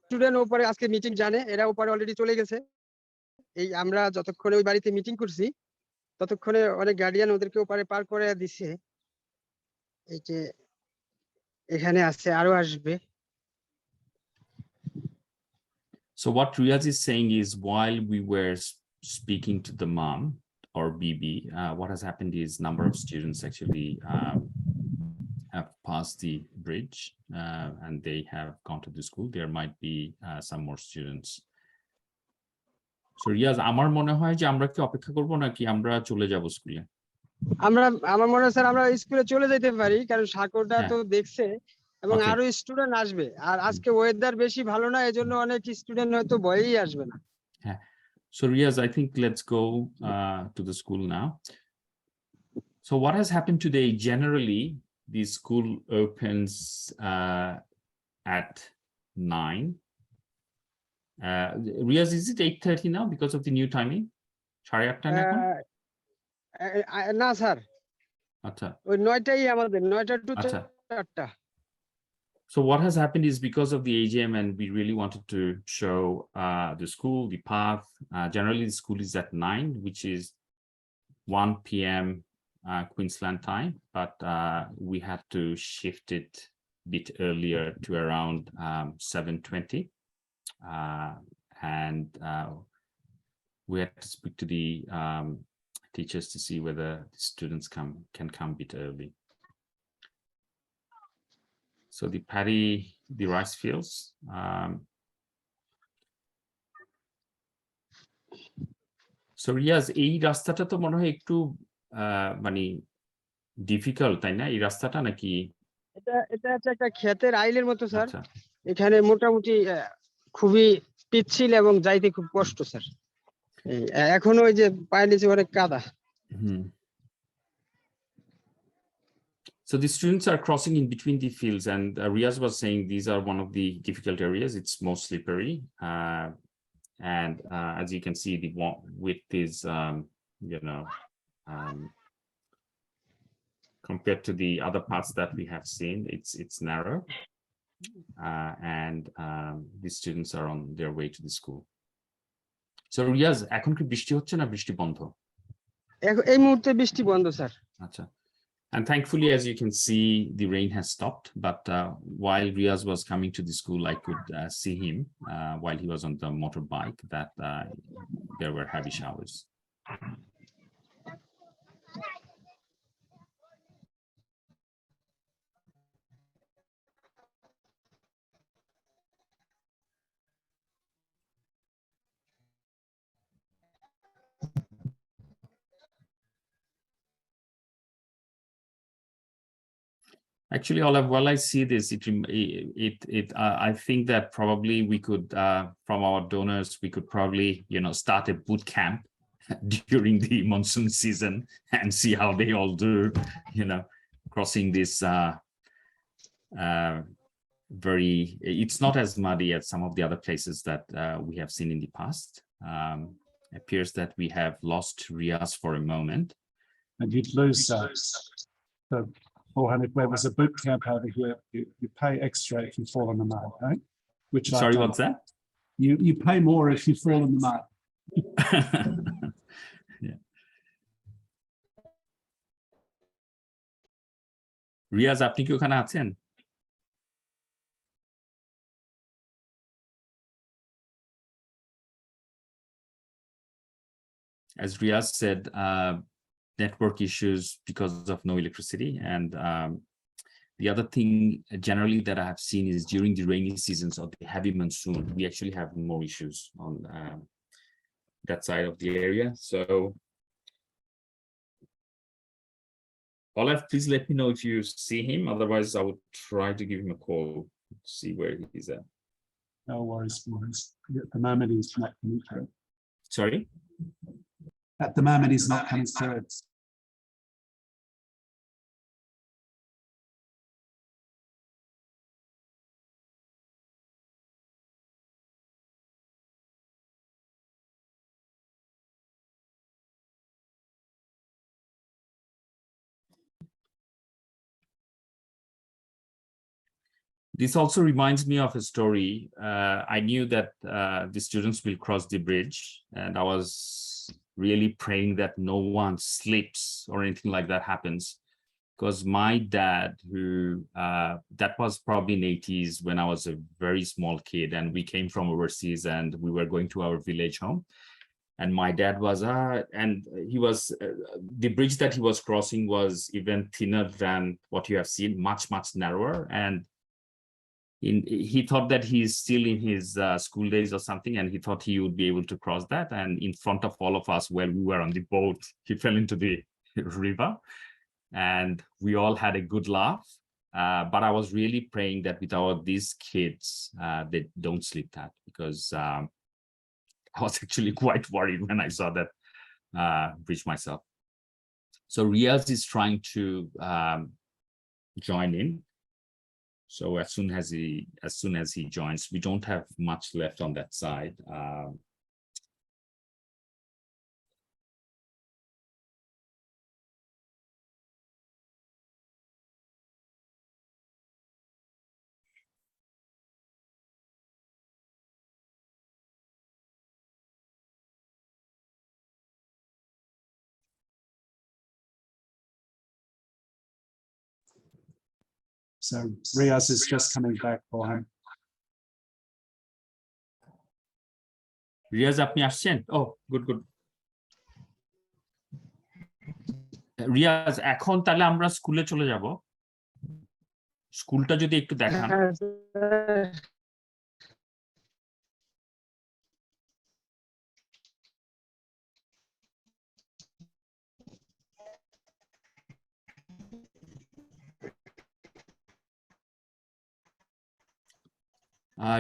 Student ওপরে আজকে meeting জানে, এরা ওপরে already চলে গেছে। এই আমরা যতক্ষণে ওই বাড়িতে মিটিং করছি ততক্ষণে অনেক গার্ডিয়ান ওদেরকে ওপারে পার করে দিছে। এই যে এখানে আছে, আরো আসবে। So what Riaz is saying is, while we were speaking to the mom or BB, what has happened is number of students actually have passed the bridge and they have gone to the school. There might be some more students. So Riaz, আমার মনে হয় যে আমরা কি অপেক্ষা করব নাকি আমরা চলে যাব স্কুলে? আমার মনে হয় স্যার আমরা স্কুলে চলে যেতে পারি, কারণ সাঁকোটা হ্যাঁ। তো দেখছে এবং Okay. আরো স্টুডেন্ট আসবে। আর আজকে ওয়েদার বেশি ভালো না, এজন্য অনেক স্টুডেন্ট হয়তো ভয়েই আসবে না। হ্যাঁ। So Riaz, I think let's go to the school now. So what has happened today? Generally, the school opens at 9. Riaz, is it 8:30 now because of the new timing? 8:30 এখন? না স্যার, আচ্ছা। ওই 9টাই আমাদের, 9টা টু আচ্ছা। 4টা। So what has happened is because of the AGM, and we really wanted to show the school, the path. Generally, the school is at 9, which is 1 p.m. Queensland time, but we had to shift it a bit earlier to around 7:20. And we had to speak to the teachers to see whether the students can come a bit early. So the paddy, the rice fields. So Riaz, এই রাস্তাটা তো মনে হয় একটু মানে difficult, তাই না এই রাস্তাটা নাকি? এটা হচ্ছে একটা ক্ষেতের আইলের মতো স্যার। আচ্ছা। এখানে মোটামুটি খুবই পিচ্ছিল এবং যাইতে খুব কষ্ট স্যার। এখন ওই যে পায়ের নিচে অনেক কাদা। So the students are crossing in between the fields, and Riaz was saying these are one of the difficult areas. It's most slippery, and as you can see, the width is, compared to the other parts that we have seen, it's narrow, and the students are on their way to the school. So Riaz, এখন কি বৃষ্টি হচ্ছে না বৃষ্টি বন্ধ? এই মুহূর্তে বৃষ্টি বন্ধ স্যার। আচ্ছা। And thankfully, as you can see, the rain has stopped. But while Riaz was coming to the school, I could see him while he was on the motorbike that there were heavy showers. Actually, Olav, while I see this, I think that probably we could, from our donors, we could probably, start a boot camp during the monsoon season and see how they all do, crossing this it's not as muddy as some of the other places that we have seen in the past. Appears that we have lost Riaz for a moment. And you'd lose the 400 where there's a boot camp over here. You pay extra if you fall in the mud, right? Which Sorry, what's that? You pay more if you fall in the mud. Yeah. Riaz, আপনি কি ওখানে আছেন? As Riaz said, network issues because of no electricity, and the other thing generally that I have seen is during the rainy seasons or the heavy monsoon, we actually have more issues on that side of the area. So Olav, please let me know if you see him. Otherwise, I would try to give him a call to see where he's at. No worries, boys. At the moment, he's not coming through. Sorry? At the moment, he's not coming through. This also reminds me of a story. I knew that the students will cross the bridge, and I was really praying that no one slips or anything like that happens. Because my dad, who that was probably in the 80s when I was a very small kid, and we came from overseas and we were going to our village home. And my dad was, and he was, the bridge that he was crossing was even thinner than what you have seen, much, much narrower. And he thought that he's still in his school days or something, and he thought he would be able to cross that. And in front of all of us, while we were on the boat, he fell into the river. And we all had a good laugh. But I was really praying that with these kids, they don't slip that, because I was actually quite worried when I saw that bridge myself. So Riaz is trying to join in. So as soon as he joins, we don't have much left on that side. So Riaz is just coming back for him. Riaz আপনি আসছেন? ও good good. Riaz এখন তাহলে আমরা স্কুলে চলে যাব, স্কুলটা যদি একটু দেখান।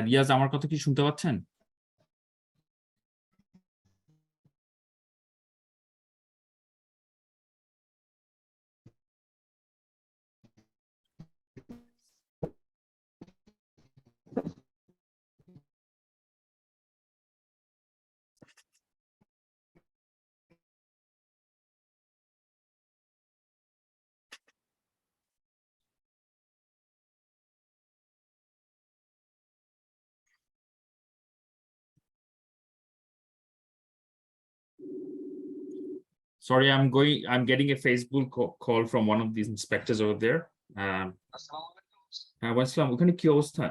রিয়াজ আমার কথা কি শুনতে পাচ্ছেন? Sorry, I'm getting a Facebook call from one of these inspectors over there. Wassalam, ওখানে কি অবস্থা?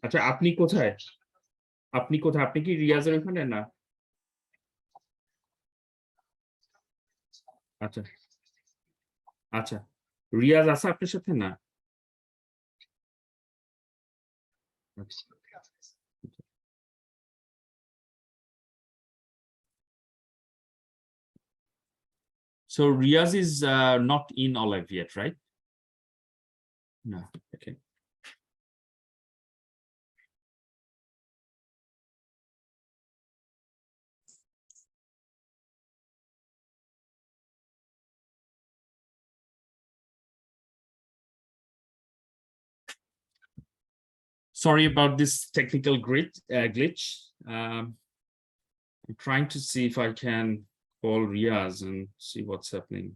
আচ্ছা, আপনি কোথায়? আপনি কি রিয়াজের ওখানে? না, আচ্ছা আচ্ছা, রিয়াজ আছে আপনার সাথে? না, আচ্ছা। So Riaz is not in Olav yet, right? No, okay. Sorry about this technical glitch. I'm trying to see if I can call Riaz and see what's happening.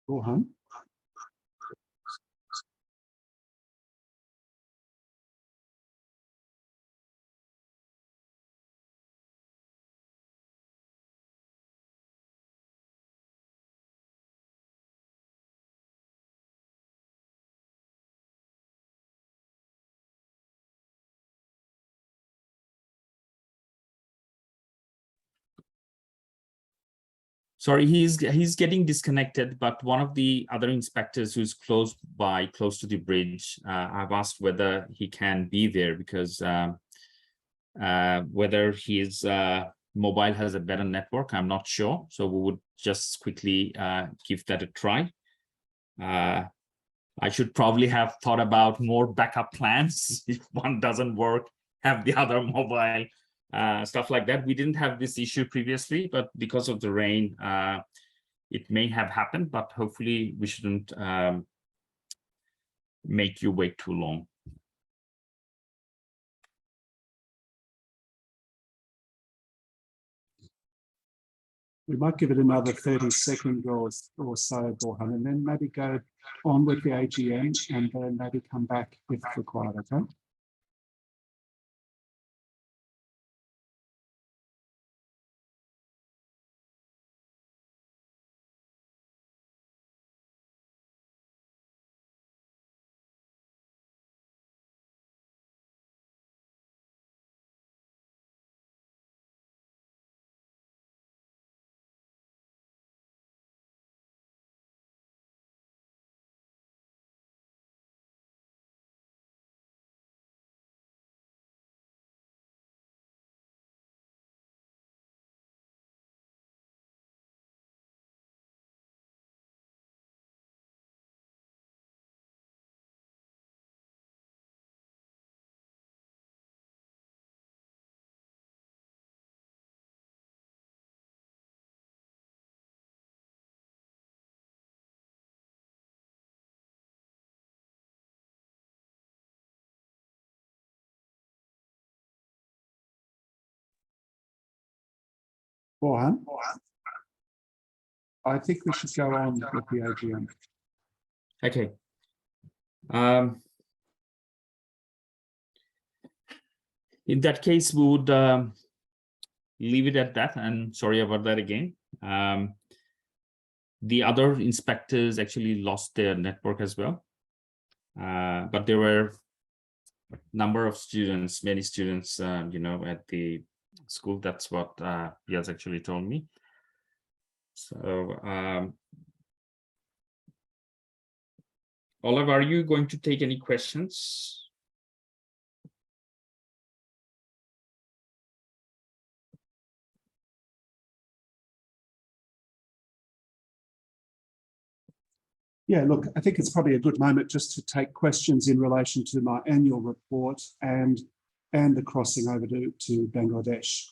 Borhan? Sorry, he's getting disconnected, but one of the other inspectors who's close to the bridge, I've asked whether he can be there, because whether he's mobile has a better network. I'm not sure. So we would just quickly give that a try. I should probably have thought about more backup plans. If one doesn't work, have the other mobile, stuff like that. We didn't have this issue previously, but because of the rain, it may have happened, but hopefully we shouldn't make you wait too long. We might give it another 30 seconds or so, Borhan, and then maybe go on with the AGM and then maybe come back if required, okay? Borhan, I think we should go on with the AGM. Okay. In that case, we would leave it at that, and sorry about that again. The other inspectors actually lost their network as well, but there were a number of students, many students, you know, at the school. That's what he has actually told me. So, Olav, are you going to take any questions? Yeah, look, I think it's probably a good moment just to take questions in relation to my annual report and the crossing over to Bangladesh.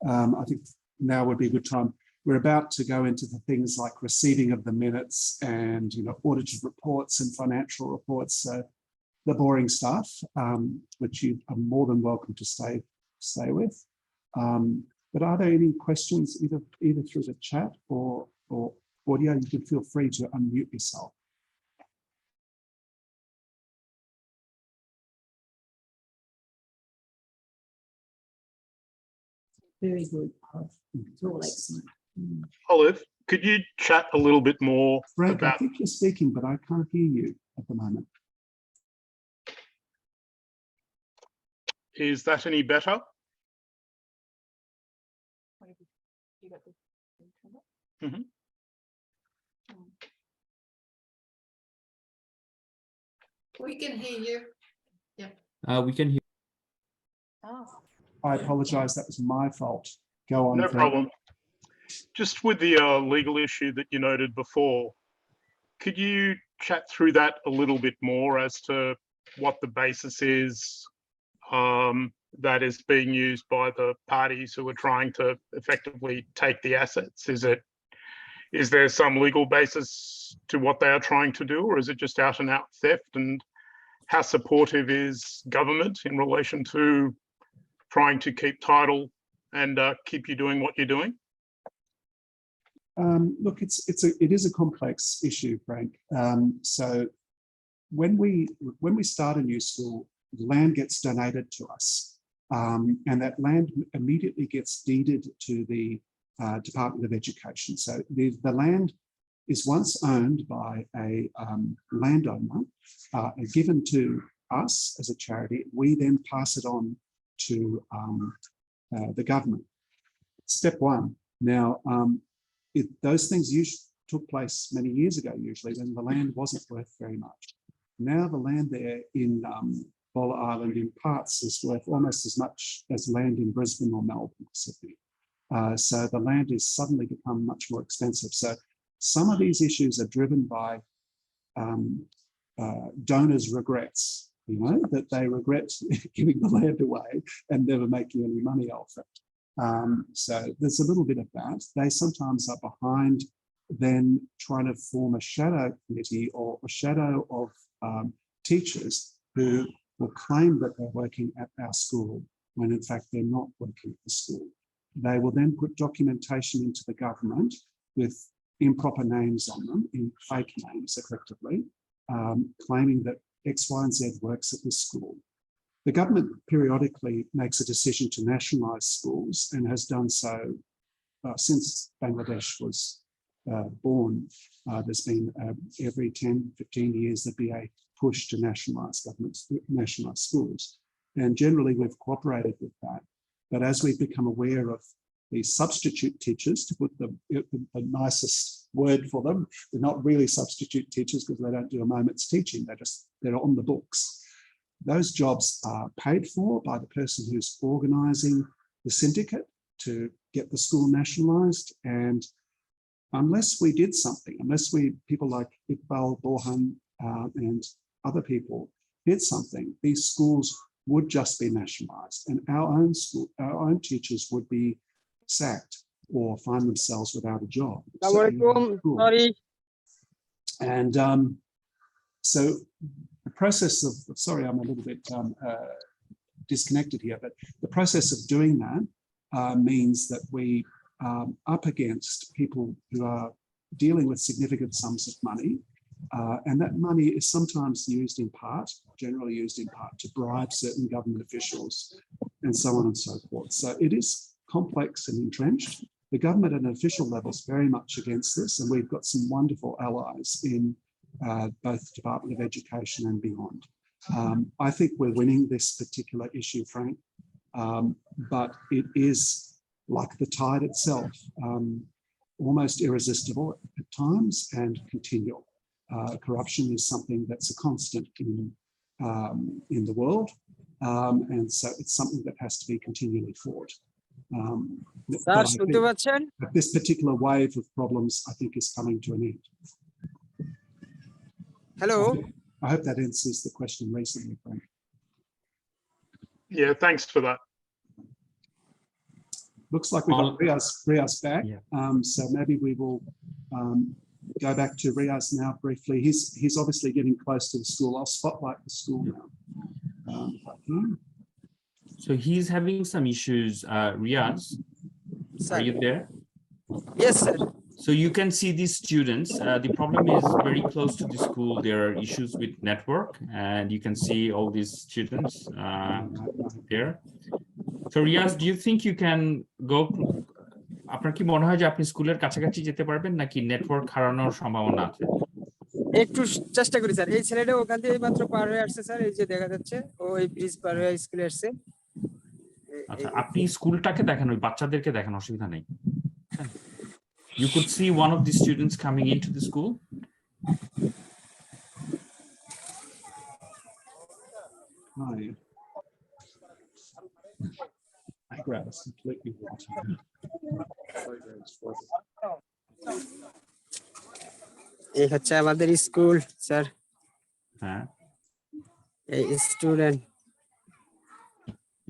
I think now would be a good time. We're about to go into the things like receiving of the minutes and, you know, audited reports and financial reports, so the boring stuff, which you are more than welcome to stay with. But are there any questions either through the chat or audio? You can feel free to unmute yourself. Very good. It's all excellent. Olive, could you chat a little bit more Frank, I about? think you're speaking, but I can't hear you at the moment. Is that any better? Mm-hmm. We can hear you. We can hear. Oh. I apologize, that was my fault. Go on. No Frank. problem. Just with the legal issue that you noted before, could you chat through that a little bit more as to what the basis is that is being used by the parties who are trying to effectively take the assets? Is there some legal basis to what they are trying to do, or is it just out and out theft? And how supportive is government in relation to trying to keep title and keep you doing what you're doing? Look, it is a complex issue, Frank. So when we start a new school, land gets donated to us, and that land immediately gets deeded to the Department of Education. So the land is once owned by a landowner, given to us as a charity. We then pass it on to the government. Step one. Now, those things usually took place many years ago, usually when the land wasn't worth very much. Now the land there in Bola Island in parts is worth almost as much as land in Brisbane or Melbourne or Sydney. So the land is suddenly become much more expensive. So some of these issues are driven by donors' regrets, you know, that they regret giving the land away and never making any money off it. So there's a little bit of that. They sometimes are behind then trying to form a shadow committee or a shadow of teachers who will claim that they're working at our school when in fact they're not working at the school. They will then put documentation into the government with improper names on them, in fake names effectively, claiming that X, Y, and Z works at this school. The government periodically makes a decision to nationalise schools and has done so since Bangladesh was born. There's been every 10, 15 years there'd be a push to nationalise schools. And generally we've cooperated with that. But as we've become aware of the substitute teachers, to put the nicest word for them, they're not really substitute teachers because they don't do a moment's teaching, they're on the books. Those jobs are paid for by the person who's organising the syndicate to get the school nationalised. And unless we did something, unless people like Iqbal, Borhan and other people did something, these schools would just be nationalised, and our own teachers would be sacked or find themselves without a job. Sorry. And so the process of, sorry, I'm a little bit disconnected here, but the process of doing that means that we are up against people who are dealing with significant sums of money. And that money is sometimes used in part, generally used in part, to bribe certain government officials and so on and so forth. So it is complex and entrenched. The government at an official level is very much against this, and we've got some wonderful allies in both the Department of Education and beyond. I think we're winning this particular issue, Frank, but it is like the tide itself, almost irresistible at times and continual. Corruption is something that's a constant in the world, and so it's something that has to be continually fought. But this particular wave of problems, I think, is coming to an end. Hello. I hope that answers the question recently, Frank. Yeah, thanks for that. Looks like we've got Riaz back, yeah. So maybe we will go back to Riaz now briefly. He's obviously getting close to the school. I'll spotlight the school now. So he's having some issues. Riaz, are you there? Yes, sir. So you can see these students. The problem is very close to the school. There are issues with network, and you can see all these students there. So Riaz, do you think you can go? আপনার কি মনে হয় যে আপনি স্কুলের কাছাকাছি যেতে পারবেন নাকি নেটওয়ার্ক হারানোর সম্ভাবনা আছে? একটু চেষ্টা করি স্যার। এই ছেলেটা ওখান থেকে মাত্র পার হয়ে আসছে স্যার, এই যে দেখা যাচ্ছে ও এই ব্রিজ পার হয়ে স্কুলে আসছে। আচ্ছা, আপনি স্কুলটাকে দেখেন, ওই বাচ্চাদেরকে দেখেন, অসুবিধা নেই। You could see one of the students coming into the school. Hi. I grab us completely water. এই হচ্ছে আমাদের স্কুল স্যার। হ্যাঁ। এই student.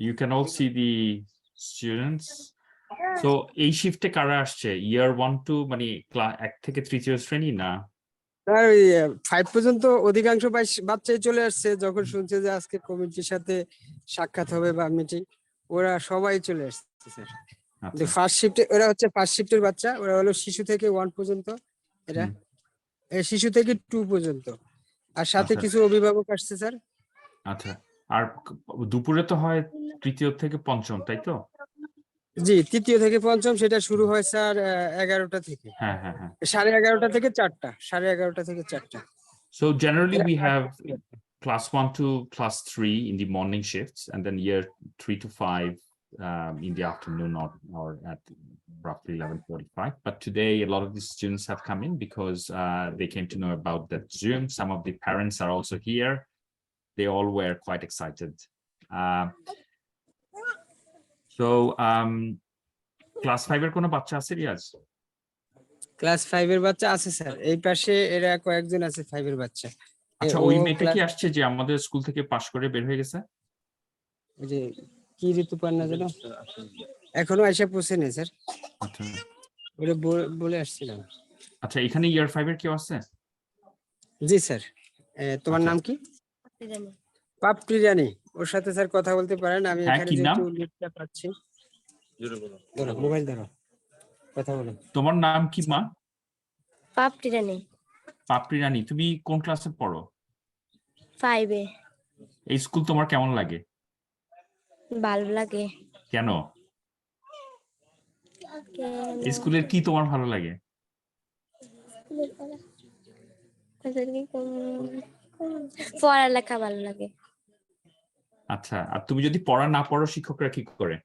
You can all see the students. So এই শিফটে কারা আসছে? Year 1 to মানে 1 থেকে 3 শ্রেণী না? স্যার 5 পর্যন্ত অধিকাংশ বাচ্চাই চলে আসছে যখন শুনছে যে আজকে কমিটির সাথে সাক্ষাৎ হবে বা মিটিং, ওরা সবাই চলে আসছে স্যার। ফার্স্ট শিফটে ওরা হচ্ছে ফার্স্ট শিফটের বাচ্চা, ওরা হলো শিশু থেকে 1 পর্যন্ত, এরা শিশু থেকে 2 পর্যন্ত, আর সাথে কিছু অভিভাবক আসছে স্যার। আচ্ছা, আর দুপুরে তো হয় 3য় থেকে 5ম, তাই তো? জি, 3য় থেকে 5ম, সেটা শুরু হয় স্যার 11টা থেকে। হ্যাঁ হ্যাঁ হ্যাঁ, 11:30 থেকে 4টা, 11:30 থেকে 4টা। So generally we have class 1 to class 3 in the morning shifts, and then year 3 to 5 in the afternoon, or at roughly 11:45. But today a lot of the students have come in because they came to know about that Zoom. Some of the parents are also here. They all were quite excited. So class 5 এর কোনো বাচ্চা আছে Riaz? Class 5 এর বাচ্চা আছে sir, এই পাশে এরা কয়েকজন আছে 5 এর বাচ্চা। আচ্ছা, ও ওই মেয়েটা কি class- আসছে যে আমাদের স্কুল থেকে পাশ করে বের হয়ে গেছে? ওই যে কি ঋতুপর্ণা যেন, এখনো এসে পৌঁছেনি স্যার, আচ্ছা ওটা বলে আসছিলাম। আচ্ছা, এখানে ইয়ার 5 এর কেউ আছে? জি স্যার। তোমার আচ্ছা। নাম কি? পাপড়ি রানী, ওর সাথে স্যার কথা বলতে পারেন। আমি হ্যাঁ, এখানে কি নাম? যেহেতু লিস্টটা পাচ্ছি, ধরো মোবাইল ধরো, কথা বলো। তোমার নাম কি মা? পাপড়ি রানী, পাপড়ি রানী। তুমি কোন ক্লাসে পড়ো? 5 এ। এই স্কুল তোমার কেমন লাগে? ভালো লাগে। কেন? কেন? এই স্কুলের কি তোমার ভালো লাগে? পড়ালেখা ভালো লাগে। আচ্ছা, আর তুমি যদি পড়া না পড়ো শিক্ষকরা কি করে?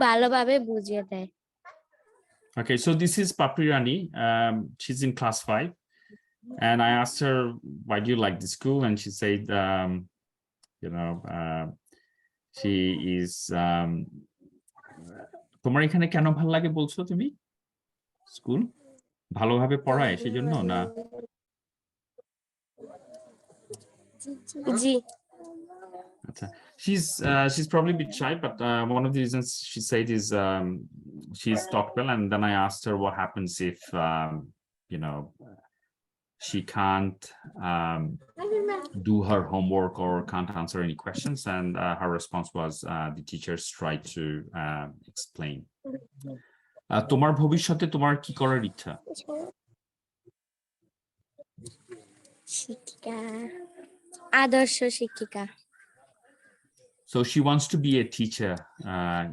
ভালোভাবে বুঝিয়ে দেয়। Okay, so this is Papri Rani. She's in class 5. And I asked her, why do you like the school? And she said, she is, তোমার এখানে কেন ভালো লাগে বলছো তুমি? স্কুল ভালোভাবে পড়ায় সেজন্য না? জি। আচ্ছা, she's probably a bit shy, but one of the reasons she said is she's talked well, and then I asked her what happens if she can't do her homework or can't answer any questions, and her response was the teachers try to explain. তোমার ভবিষ্যতে তোমার কি করার ইচ্ছা? শিক্ষিকা, আদর্শ শিক্ষিকা। So she wants to be a teacher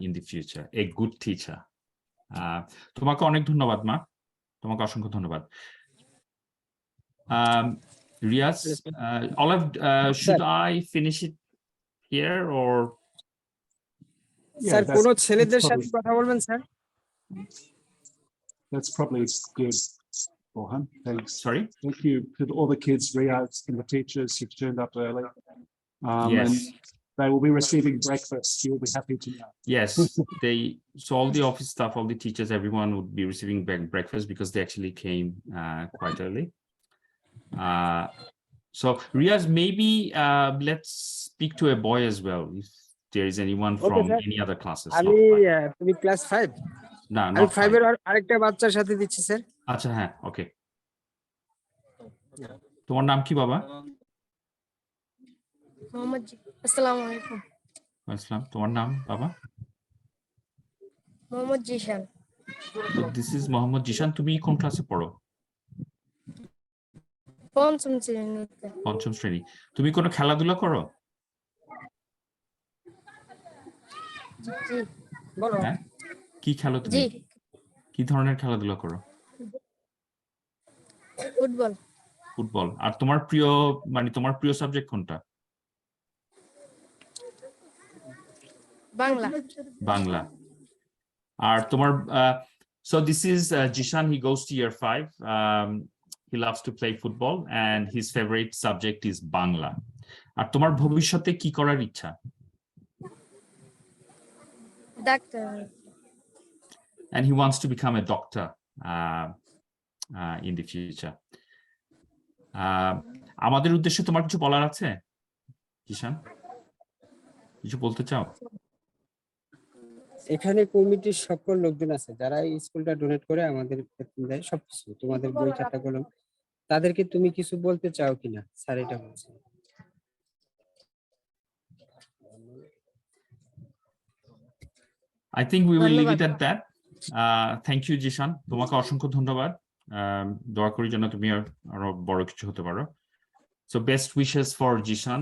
in the future, a good teacher. তোমাকে অনেক ধন্যবাদ মা, তোমাকে অসংখ্য ধন্যবাদ। Riaz, Olav, should I finish it here or? Sir that's- কোন that's ছেলেদের probably- সাথে কথা বলবেন sir? That's probably good, Borhan. Thanks. Sorry? Thank you to all the kids, Riaz, and the teachers who've turned up early. Yes. And they will be receiving breakfast. You'll be happy to know. Yes, so all the office staff, all the teachers, everyone would be receiving breakfast because they actually came quite early. So Riaz, maybe let's speak to a boy as well, if there is anyone Okay, from sir. any other classes. আমি not five. তুমি class 5? No, আমি not 5 five. এর আরেকটা বাচ্চার সাথে দিচ্ছি sir. আচ্ছা, হ্যাঁ, ওকে। তোমার নাম কি বাবা? মোহাম্মদ আসসালামু আলাইকুম। ইসলাম। তোমার নাম বাবা? Mohammad Zeeshan. So this is Mohammad Zeeshan. তুমি কোন ক্লাসে পড়ো? পঞ্চম শ্রেণীতে। পঞ্চম শ্রেণী। তুমি কোনো খেলাধুলা করো? জি। বলো। হ্যাঁ, কি খেলো তুমি? জি। কি ধরনের খেলাধুলা করো? ফুটবল। ফুটবল। আর তোমার প্রিয় সাবজেক্ট কোনটা? বাংলা। বাংলা। আর তোমার so this is Jishan, he goes to year 5. He loves to play football and his favorite subject is Bangla. আর তোমার ভবিষ্যতে কি করার ইচ্ছা? Doctor. And he wants to become a doctor in the future. আমাদের উদ্দেশ্যে তোমার কিছু বলার আছে জিশান? কিছু বলতে চাও? এখানে কমিটির সকল লোকজন আছে যারা এই স্কুলটা ডোনেট করে আমাদের বেতন দেয়, সবকিছু, তোমাদের বই খাতা কলম, তাদেরকে তুমি কিছু বলতে চাও কিনা স্যার, এটা বলছি। I think we will leave it at that. Thank you Jishan, তোমাকে অসংখ্য ধন্যবাদ। দোয়া করি যেন তুমি আরো বড় কিছু হতে পারো। So best wishes for Jishan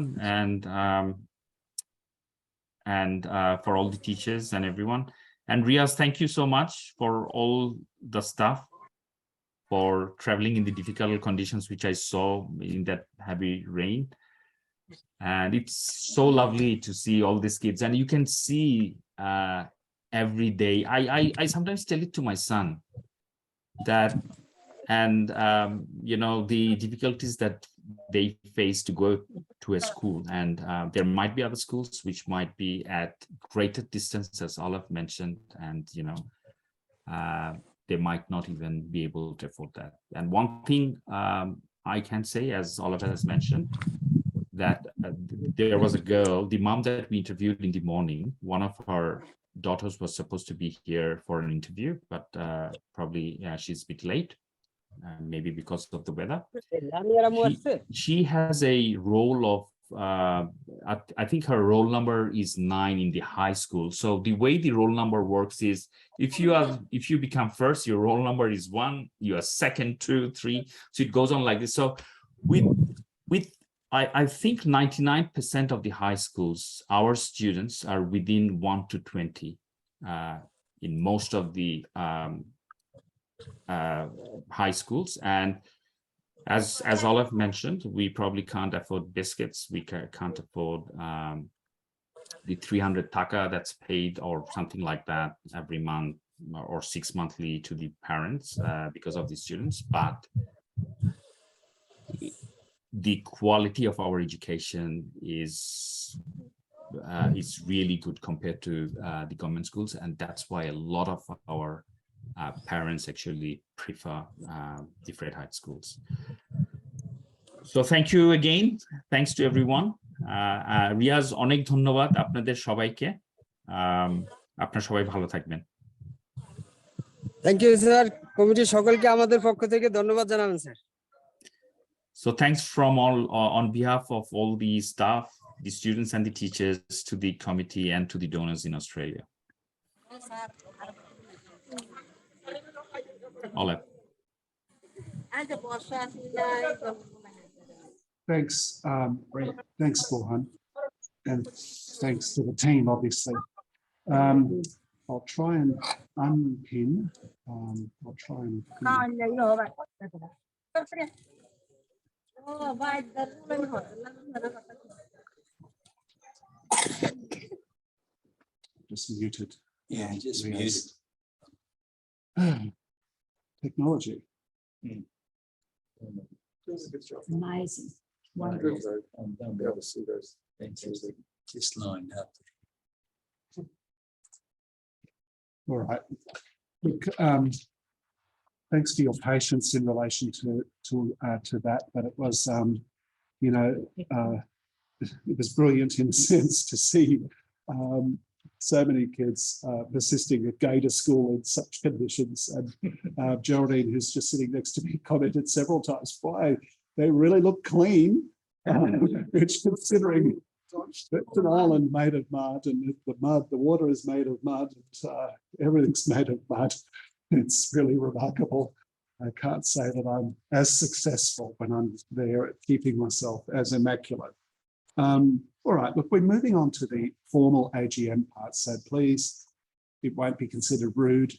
and for all the teachers and everyone. And Riaz, thank you so much for all the stuff, for traveling in the difficult conditions which I saw in that heavy rain. And it's so lovely to see all these kids, and you can see every day. I sometimes tell it to my son that, and the difficulties that they face to go to a school. And there might be other schools which might be at greater distance, as Olav mentioned, and they might not even be able to afford that. And one thing I can say, as Olav has mentioned, that there was a girl, the mom that we interviewed in the morning, one of her daughters was supposed to be here for an interview, but probably she's a bit late, maybe because of the weather. She has a role of, I think her roll number is 9 in the high school. So the way the roll number works is, if you become first, your roll number is 1, you are second, 2, 3. So it goes on like this. So I think 99% of the high schools, our students are within 1 to 20 in most of the high schools. And as Olav mentioned, we probably can't afford biscuits. We can't afford the 300 taka that's paid or something like that every month or 6 monthly to the parents because of the students. But the quality of our education is really good compared to the government schools, and that's why a lot of our parents actually prefer the Fred Hyde schools. So thank you again. Thanks to everyone. Riaz, অনেক ধন্যবাদ আপনাদের সবাইকে। আপনারা সবাই ভালো থাকবেন। Thank you sir. কমিটির সকলকে আমাদের পক্ষ থেকে ধন্যবাদ জানাবেন স্যার। So thanks from all on behalf of all the staff, the students and the teachers, to the committee and to the donors in Australia. Olav. Thanks, thanks, Borhan, and thanks to the team, obviously. I'll try and unpin. I'll try and just muted. Yeah, just muted. Technology. Amazing. Wonderful. I'll be able to see those things just lined up. All right. Look, thanks for your patience in relation to that, but it was, you know, it was brilliant in a sense to see so many kids persisting at going to school in such conditions. And Geraldine, who's just sitting next to me, commented several times, "Why they really look clean," which, considering it's an island made of mud, and the water is made of mud, and everything's made of mud. It's really remarkable. I can't say that I'm as successful when I'm there at keeping myself as immaculate. All right, look, we're moving on to the formal AGM part, so please, it won't be considered rude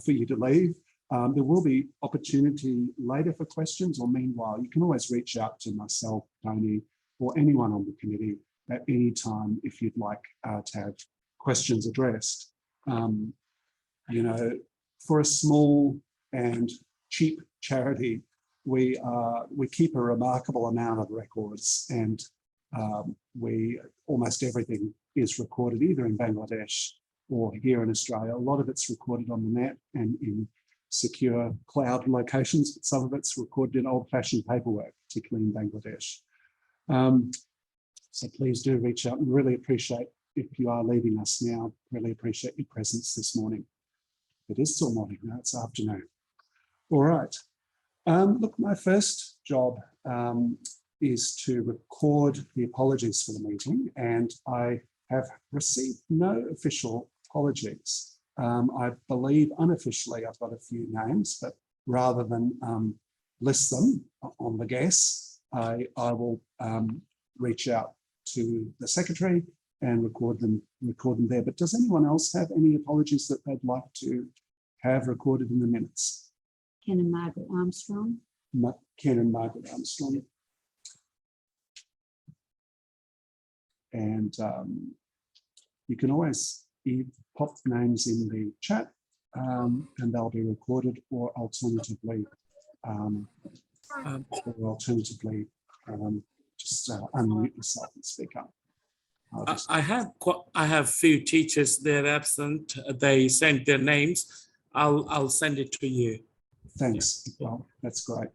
for you to leave. There will be opportunity later for questions, or meanwhile, you can always reach out to myself, Tony, or anyone on the committee at any time if you'd like to have questions addressed. You know, for a small and cheap charity, we keep a remarkable amount of records, and almost everything is recorded either in Bangladesh or here in Australia. A lot of it's recorded on the net and in secure cloud locations, but some of it's recorded in old-fashioned paperwork, particularly in Bangladesh. So please do reach out, and really appreciate, if you are leaving us now, really appreciate your presence this morning. It is still morning now, it's afternoon. All right. Look, my first job is to record the apologies for the meeting, and I have received no official apologies. I believe unofficially I've got a few names, but rather than list them on the guess, I will reach out to the secretary and record them there. But does anyone else have any apologies that they'd like to have recorded in the minutes? Ken and Margaret Armstrong. Ken and Margaret Armstrong. And you can always pop names in the chat and they'll be recorded, or alternatively just unmute yourself and speak up. I have few teachers that are absent. They sent their names. I'll send it to you. Thanks. Well, that's great.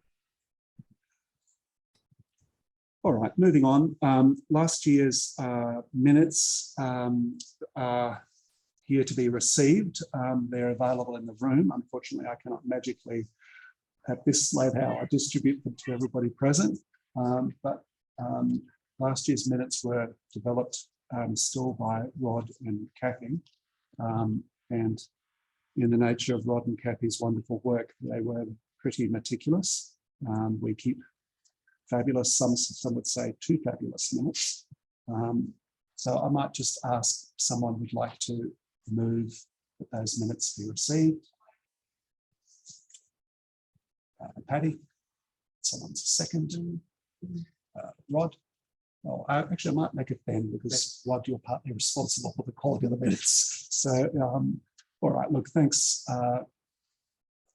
All right, moving on. Last year's minutes are here to be received. They're available in the room. Unfortunately, I cannot magically have this slide how I distribute them to everybody present. But last year's minutes were developed still by Rod and Kathy. And in the nature of Rod and Kathy's wonderful work, they were pretty meticulous. We keep fabulous, some would say too fabulous minutes. So I might just ask someone would like to move that those minutes be received. Patty, someone's a second. Rod, oh, actually I might make it Ben because Rod, you're partly responsible for the quality of the minutes. So, all right, look, thanks.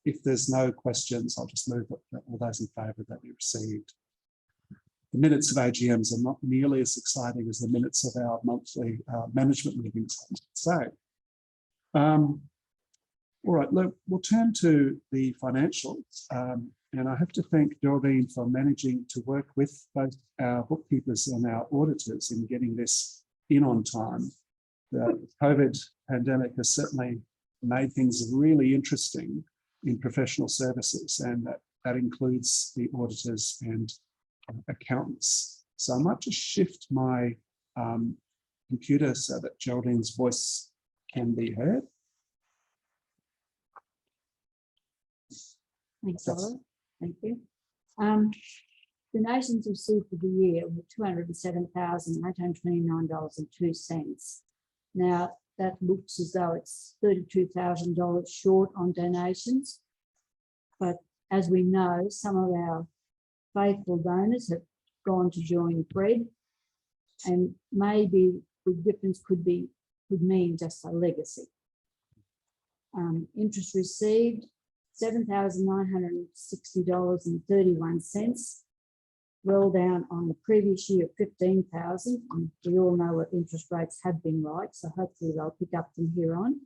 If there's no questions, I'll just move all those in favour that we received. The minutes of AGMs are not nearly as exciting as the minutes of our monthly management meetings. So, all right, look, we'll turn to the financials. And I have to thank Geraldine for managing to work with both our bookkeepers and our auditors in getting this in on time. The COVID pandemic has certainly made things really interesting in professional services, and that includes the auditors and accountants. So I might just shift my computer so that Geraldine's voice can be heard. Thanks, Oliver. Thank you. Donations received for the year were $207,829.02. Now, that looks as though it's $32,000 short on donations. But as we know, some of our faithful donors have gone to join Fred, and maybe the difference could mean just a legacy. Interest received $7,960.31, well down on the previous year of $15,000. And we all know what interest rates have been like, so hopefully they'll pick up from here on.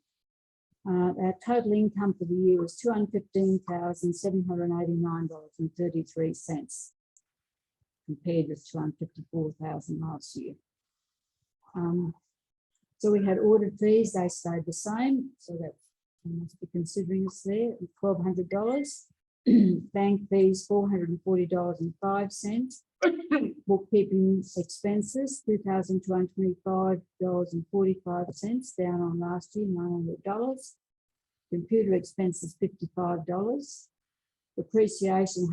Our total income for the year was $215,789.33, compared with $254,000 last year. So we had audit fees, they stayed the same, so that you must be considering us there, $1,200. Bank fees, $440.05. Bookkeeping expenses, $2,225.45, down on last year, $900. Computer expenses, $55. Depreciation,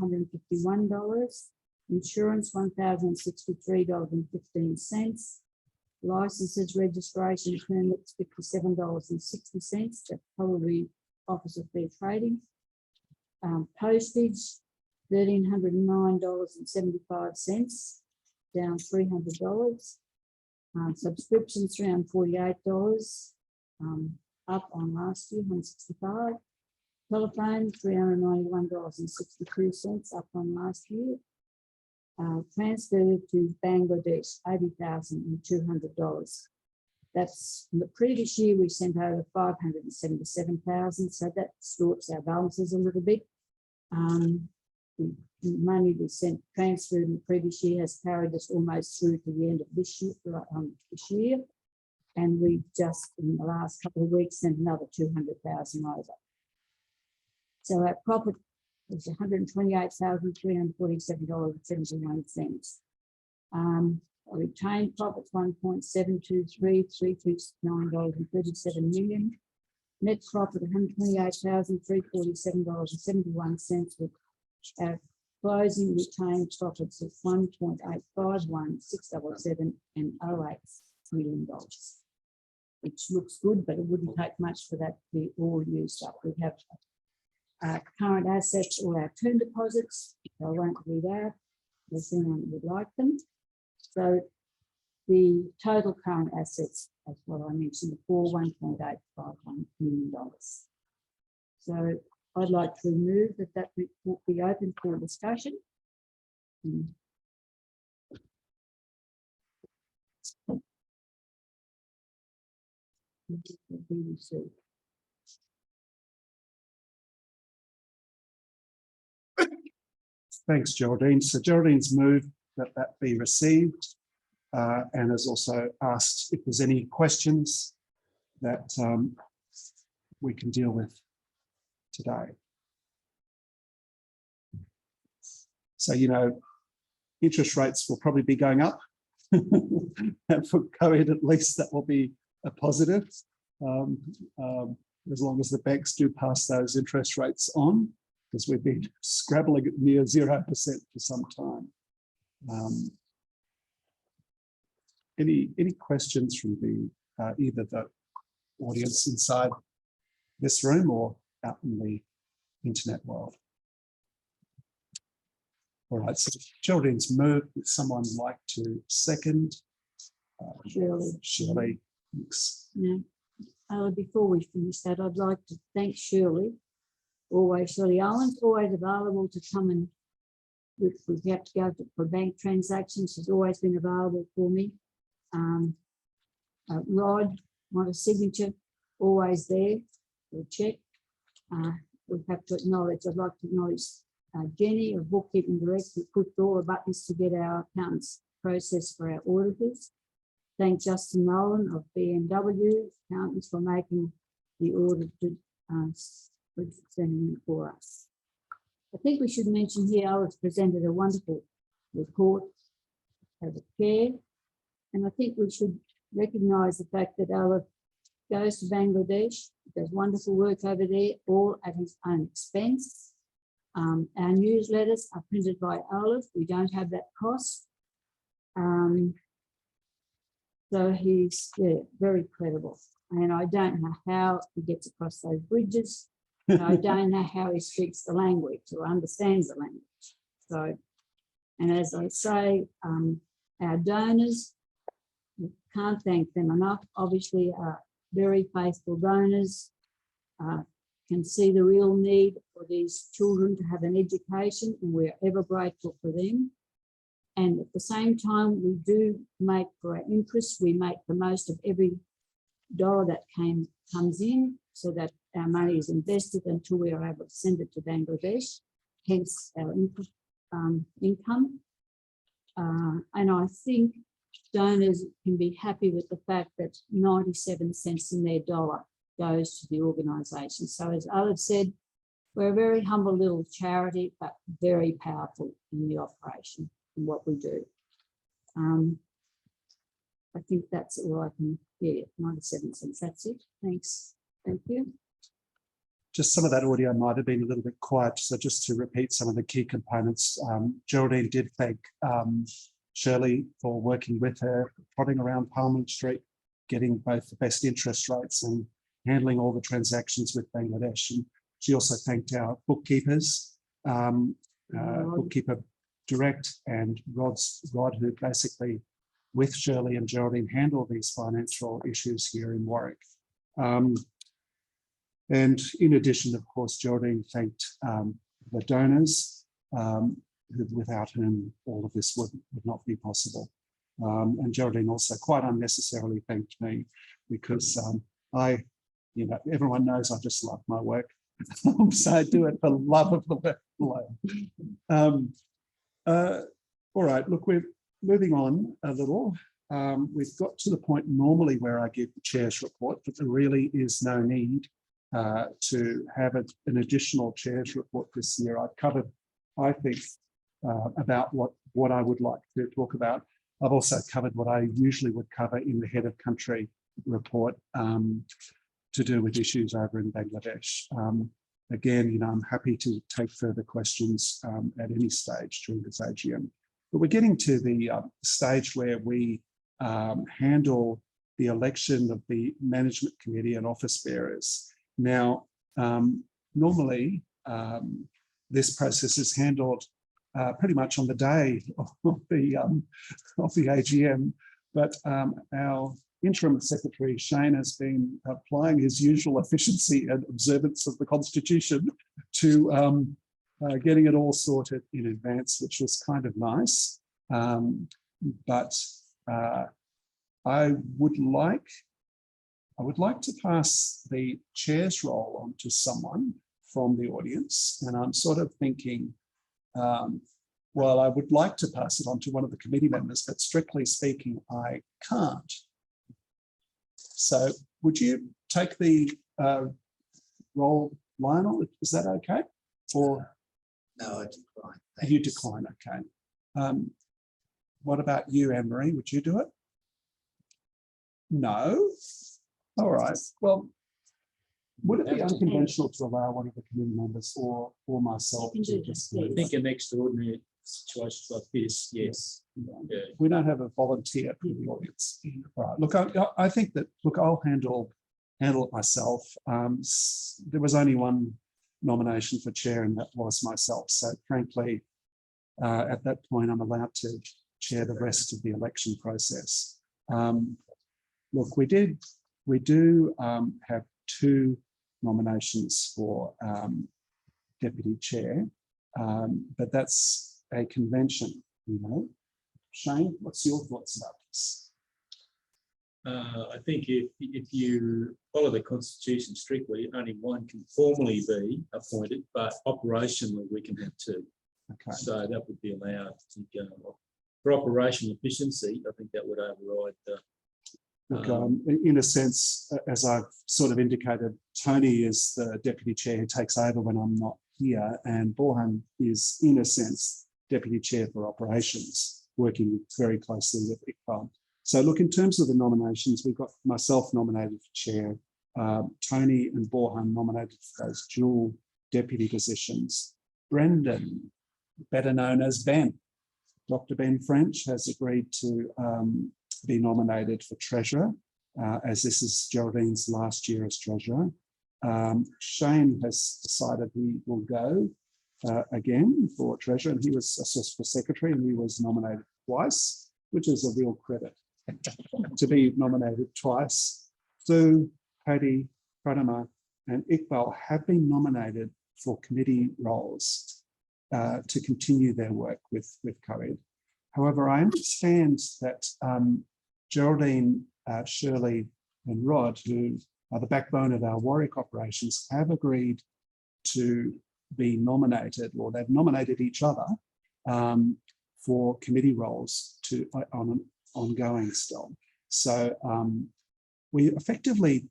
$151. Insurance, $1,063.15. Licenses, registration, permits, $57.60. That's probably Office of Fair Trading. Postage, $1,309.75, down $300. Subscriptions, around $48, up on last year, $165. Telephone, $391.62, up on last year. Transfer to Bangladesh, $80,200. That's from the previous year, we sent over $577,000, so that distorts our balances a little bit. The money we sent transferred in the previous year has carried us almost through to the end of this year, and we just in the last couple of weeks sent another $200,000 over. So our profit was $128,347.71. Retained profits $1.723,329.37 million. Net profit $128,347.71, with our closing retained profits of $1.851677.08 million, which looks good, but it wouldn't take much for that to be all used up. We have current assets, all our term deposits. So I won't read out, unless anyone would like them. So the total current assets, as what I mentioned before, $1.851 million. So I'd like to move that report be open for discussion. BBC. Thanks, Geraldine. So Geraldine's moved that be received and has also asked if there's any questions that we can deal with today. So, you know, interest rates will probably be going up. And for COVID, at least that will be a positive, as long as the banks do pass those interest rates on, because we've been scrabbling at near 0% for some time. Any questions from the either the audience inside this room or out in the internet world? All right, so Geraldine's moved. Would someone like to second? Shirley. Shirley, thanks. Yeah. Before we finish that, I'd like to thank Shirley. Always, Shirley Owens, always available to come and if we have to go for bank transactions, she's always been available for me. Rod, want a signature, always there for a check. We have to acknowledge, I'd like to acknowledge Jenny, a bookkeeping director, who pushed all the buttons to get our accountants processed for our auditors. Thank Justin Nolan of BMW Accountants for making the audited representing for us. I think we should mention here, Olive presented a wonderful report as a chair, and I think we should recognise the fact that Olive goes to Bangladesh, does wonderful work over there, all at his own expense. Our newsletters are printed by Olive. We don't have that cost. So he's very credible. And I don't know how he gets across those bridges. And I don't know how he speaks the language or understands the language. So, and as I say, our donors, we can't thank them enough. Obviously, very faithful donors can see the real need for these children to have an education, and we're ever grateful for them. And at the same time, we do make for our interests, we make the most of every dollar that comes in so that our money is invested until we are able to send it to Bangladesh, hence our income. And I think donors can be happy with the fact that 97 cents in their dollar goes to the organisation. So as Olive said, we're a very humble little charity, but very powerful in the operation and what we do. I think that's all I can, 97 cents, that's it. Thanks, thank you. Just some of that audio might have been a little bit quiet, so just to repeat some of the key components. Geraldine did thank Shirley for working with her, trotting around Parliament Street, getting both the best interest rates and handling all the transactions with Bangladesh. And she also thanked our bookkeepers, bookkeeper Direct and Rod, who basically with Shirley and Geraldine handle these financial issues here in Warwick. And in addition, of course, Geraldine thanked the donors, without whom all of this would not be possible. And Geraldine also quite unnecessarily thanked me because everyone knows I just love my work. So I do it for love of the work alone. All right, look, we're moving on a little. We've got to the point normally where I give the chair's report, but there really is no need to have an additional chair's report this year. I've covered, I think, about what I would like to talk about. I've also covered what I usually would cover in the head of country report to do with issues over in Bangladesh. Again, I'm happy to take further questions at any stage during this AGM. But we're getting to the stage where we handle the election of the management committee and office bearers. Now, normally this process is handled pretty much on the day of the AGM, but our interim secretary Shane has been applying his usual efficiency and observance of the Constitution to getting it all sorted in advance, which was kind of nice. But I would like to pass the chair's role on to someone from the audience, and I'm sort of thinking, well, I would like to pass it on to one of the committee members, but strictly speaking, I can't. So would you take the role, Lionel? Is that okay? Or No, I decline. you decline? Okay. What about you, Anne-Marie? Would you do it? No. All right. Well, would it be unconventional to allow one of the committee members or myself You can to do just that, I think in extraordinary situations like this, yes. Yeah. We don't have a volunteer from the audience. Right. Look, I think that, look, I'll handle it myself. There was only one nomination for chair, and that was myself. So frankly, at that point, I'm allowed to chair the rest of the election process. Look, we do have 2 nominations for deputy chair, but that's a convention, you know. Shane, what's your thoughts about this? I think if you follow the Constitution strictly, only one can formally be appointed, but operationally we can have 2. Okay. So that would be allowed to go. For operational efficiency, I think that would override the. Look, in a sense, as I've sort of indicated, Tony is the deputy chair who takes over when I'm not here, and Borhan is, in a sense, deputy chair for operations, working very closely with Iqbal. So look, in terms of the nominations, we've got myself nominated for chair, Tony and Borhan nominated for those dual deputy positions. Brendan, better known as Ben, Dr. Ben French, has agreed to be nominated for treasurer, as this is Geraldine's last year as treasurer. Shane has decided he will go again for treasurer, and he was assessed for secretary, and he was nominated twice, which is a real credit to be nominated twice. Sue, Paddy, Pranama, and Iqbal have been nominated for committee roles to continue their work with COVID. However, I understand that Geraldine, Shirley, and Rod, who are the backbone of our Warwick operations, have agreed to be nominated, or they've nominated each other for committee roles on an ongoing still. So we effectively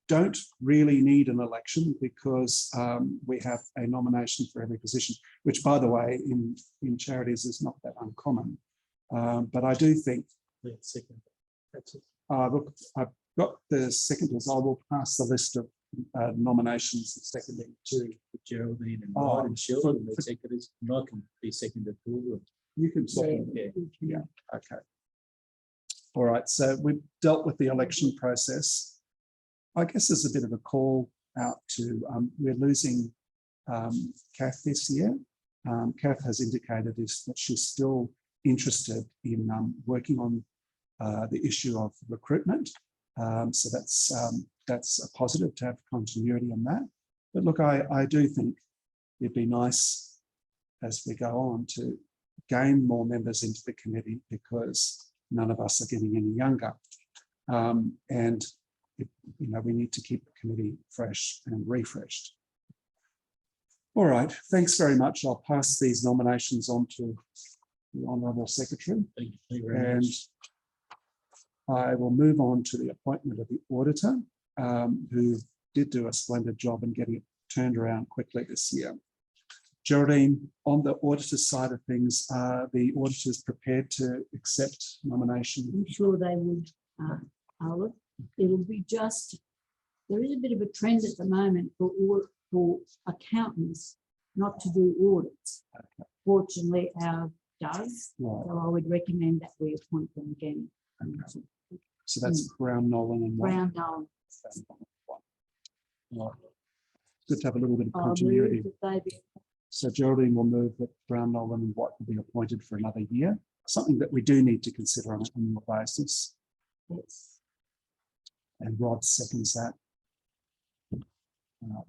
don't really need an election, because we have a nomination for every position, which, by the way, in charities is not that uncommon. But I do think, look, I've got the seconders. I will pass the list of nominations and seconding to Geraldine and Rod and Shirley and the secretaries, and I can be seconded to all of them. You can second. Yeah. Okay. All right. So we've dealt with the election process. I guess there's a bit of a call out to, we're losing Kath this year. Kath has indicated that she's still interested in working on the issue of recruitment. So that's a positive to have continuity on that. But look, I do think it'd be nice as we go on to gain more members into the committee, because none of us are getting any younger. And you know, we need to keep the committee fresh and refreshed. All right, thanks very much. I'll pass these nominations on to the Honourable Secretary. Thank you very much. I will move on to the appointment of the auditor, who did do a splendid job in getting it turned around quickly this year. Geraldine, on the auditor's side of things, are the auditors prepared to accept nomination? I'm sure they would, Olive. It'll be just, there is a bit of a trend at the moment for accountants not to do audits. Okay. Fortunately, ours does. Right. So I would recommend that we appoint them again. Okay. So that's Brown, Nolan and White. Brown, Nolan. Right. Good to have a little bit of I'll continuity. move that they be. So Geraldine will move that Brown, Nolan and White will be appointed for another year, something that we do need to consider on an annual basis. Yes. And Rod seconds that.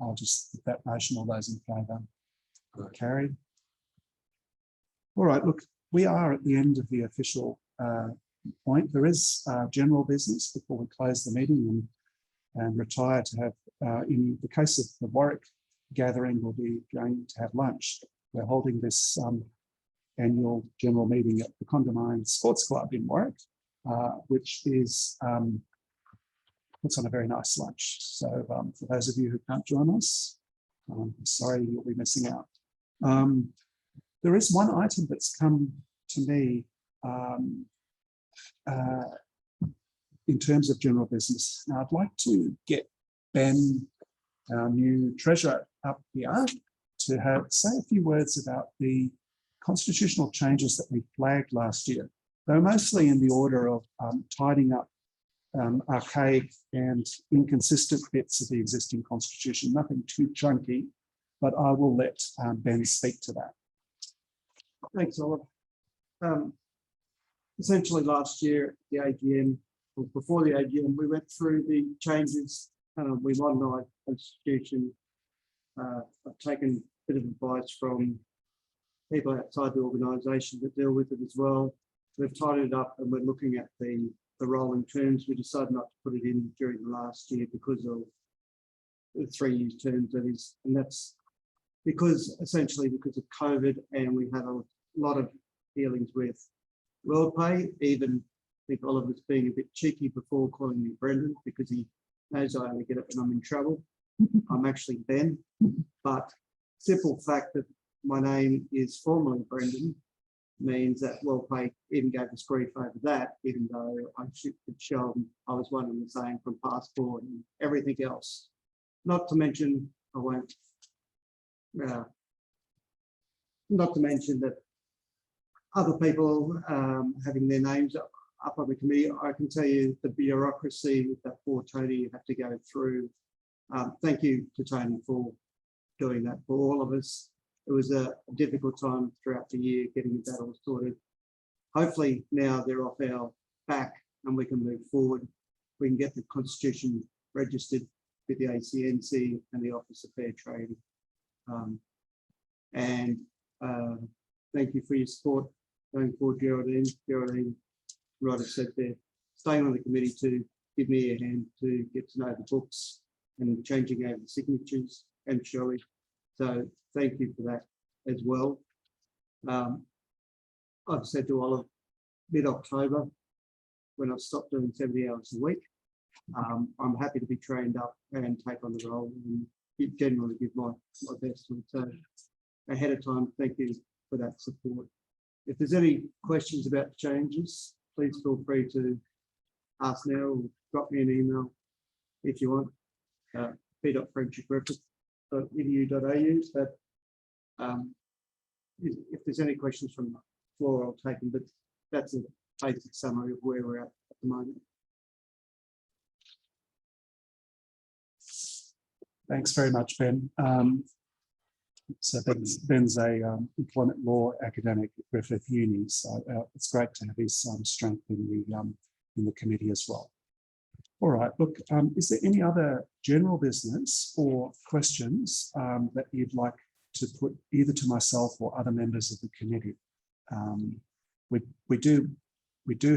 I'll just put that motion. All those in favour? Carried. All right, look, we are at the end of the official point. There is general business before we close the meeting and retire to have, in the case of the Warwick gathering, we'll be going to have lunch. We're holding this annual general meeting at the Condamine Sports Club in Warwick, which is puts on a very nice lunch. So for those of you who can't join us, sorry, you'll be missing out. There is one item that's come to me in terms of general business. Now, I'd like to get Ben, our new treasurer, up here to say a few words about the constitutional changes that we flagged last year. They were mostly in the order of tidying up archaic and inconsistent bits of the existing constitution, nothing too chunky, but I will let Ben speak to that. Thanks, Olive. Essentially last year at the AGM, or before the AGM, we went through the changes. We modernised the constitution. I've taken a bit of advice from people outside the organisation that deal with it as well. We've tidied it up and we're looking at the rolling terms. We decided not to put it in during the last year because of the 3-year terms, that is, and that's essentially because of COVID, and we had a lot of dealings with WorldPay. Even I think Oliver's being a bit cheeky before calling me Brendan because he knows I only get it when I'm in trouble. I'm actually Ben, but simple fact that my name is formally Brendan means that WorldPay even gave us grief over that, even though I should have shown I was one and the same from passport and everything else. Not to mention, I won't. Not to mention that other people having their names up on the committee, I can tell you the bureaucracy with that poor Tony you have to go through. Thank you to Tony for doing that for all of us. It was a difficult time throughout the year getting that all sorted. Hopefully now they're off our back and we can move forward. We can get the Constitution registered with the ACNC and the Office of Fair Trading. Thank you for your support going forward, Geraldine. Geraldine, right, I said there, staying on the committee to give me a hand to get to know the books and changing over the signatures and Shelley. So thank you for that as well. I've said to Olive mid-October, when I stopped doing 70 hours a week, I'm happy to be trained up and take on the role and generally give my best to it. So ahead of time, thank you for that support. If there's any questions about the changes, please feel free to ask now or drop me an email if you want. b.friendshipbreakfast.edu.au. But if there's any questions from the floor, I'll take them. But that's a basic summary of where we're at the moment. Thanks very much, Ben. So Ben's a employment law academic at Griffith Uni, so it's great to have his strength in the committee as well. All right, look, is there any other general business or questions that you'd like to put either to myself or other members of the committee? We do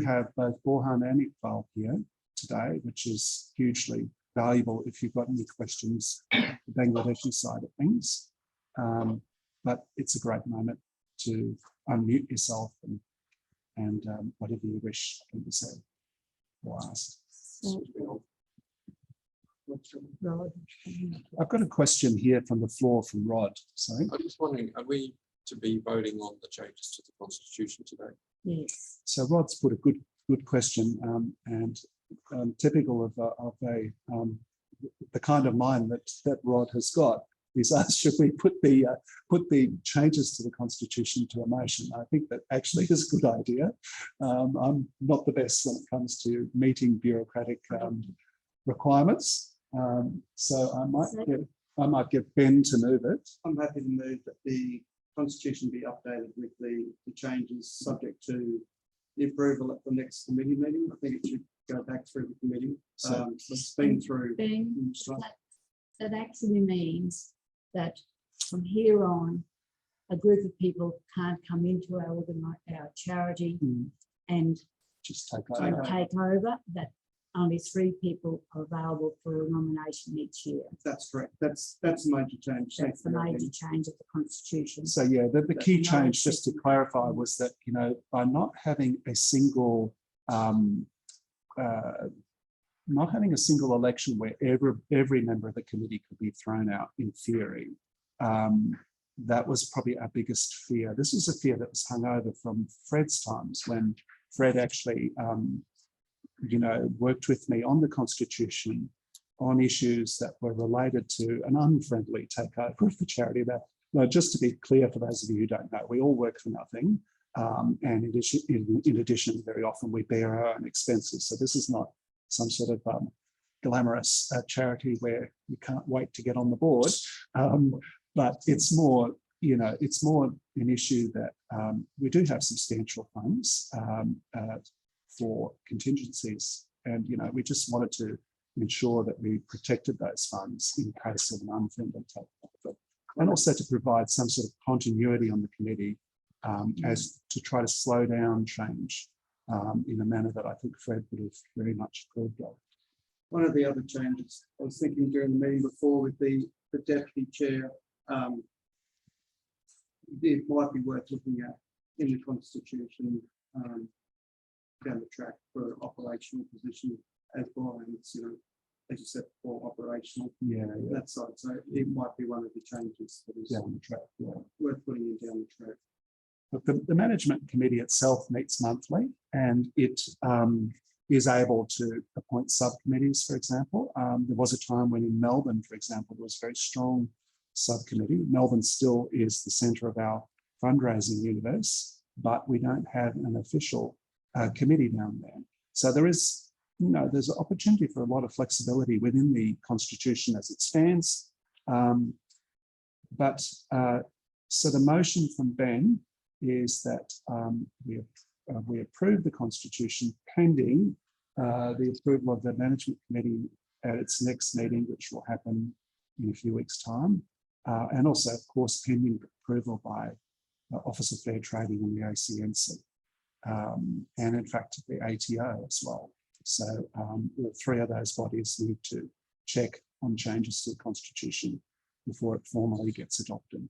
have both Borhan and Iqbal here today, which is hugely valuable if you've got any questions on the Bangladeshi side of things. But it's a great moment to unmute yourself and whatever you wish to say or ask. I've got a question here from the floor from Rod. Sorry. I'm just wondering, are we to be voting on the changes to the Constitution today? Yes. So Rod's put a good question and typical of the kind of mind that Rod has got. He's asked, should we put the changes to the Constitution to a motion? I think that actually is a good idea. I'm not the best when it comes to meeting bureaucratic requirements, so I might get Ben to move it. I'm happy to move that the Constitution be updated with the changes subject to the approval at the next committee meeting. I think it should go back through the committee. It's been through. Ben, that actually means that from here on, a group of people can't come into our charity and just take to over. take over, that only 3 people are available for a nomination each year. That's correct. That's a major change. That's the major change of the constitution. So yeah, the key no change, just to exception. clarify, was that, you know, by not having a single election where every member of the committee could be thrown out in theory, that was probably our biggest fear. This was a fear that was hung over from Fred's times, when Fred actually, you know, worked with me on the constitution on issues that were related to an unfriendly takeover of the charity. That, no, just to be clear for those of you who don't know, we all work for nothing. And in addition, very often we bear our own expenses. So this is not some sort of glamorous charity where you can't wait to get on the board. But it's more, you know, it's more an issue that we do have substantial funds for contingencies. And, you know, we just wanted to ensure that we protected those funds in case of an unfriendly takeover. And also to provide some sort of continuity on the committee as to try to slow down change in a manner that I think Fred would have very much approved of. One of the other changes I was thinking during the meeting before with the deputy chair, it might be worth looking at in the constitution down the track for operational position as well. And it's, you know, as you said before, operational. Yeah, that side. So it might be one of the changes that is down the track. Yeah. worth putting in down the track. But the management committee itself meets monthly, and it is able to appoint subcommittees, for example. There was a time when in Melbourne, for example, there was a very strong subcommittee. Melbourne still is the centre of our fundraising universe, but we don't have an official committee down there. So there is, you know, there's an opportunity for a lot of flexibility within the constitution as it stands. So the motion from Ben is that we approve the constitution pending the approval of the management committee at its next meeting, which will happen in a few weeks' time, and also, of course, pending approval by Office of Fair Trading and the ACNC, and in fact the ATO as well. So all 3 of those bodies need to check on changes to the constitution before it formally gets adopted.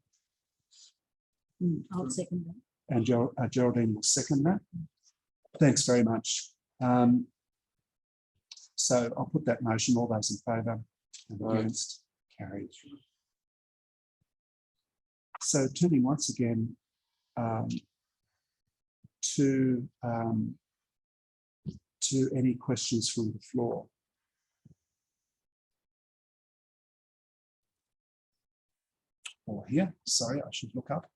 I'll second that. And Geraldine will second that. Thanks very much. So I'll put that motion. All those in favour and against, carried. So turning once again to any questions from the floor. Or here, sorry, I should look up.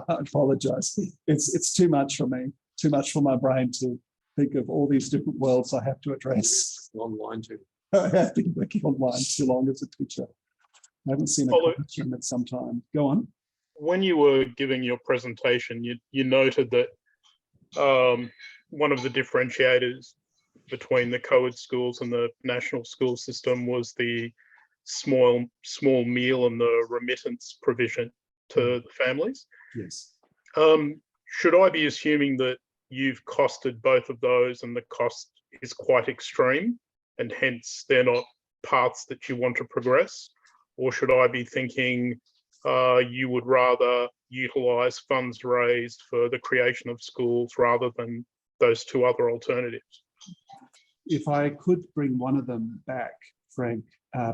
I apologise. It's too much for me, too much for my brain to think of all these different worlds I have to address. Online too. I have been working online too long as a teacher. I haven't seen a classroom in some time. Go on. When you were giving your presentation, you noted that one of the differentiators between the co-ed schools and the national school system was the small meal and the remittance provision to the families. Yes. Should I be assuming that you've costed both of those and the cost is quite extreme and hence they're not paths that you want to progress? Or should I be thinking you would rather utilise funds raised for the creation of schools rather than those 2 other alternatives? If I could bring one of them back, Frank,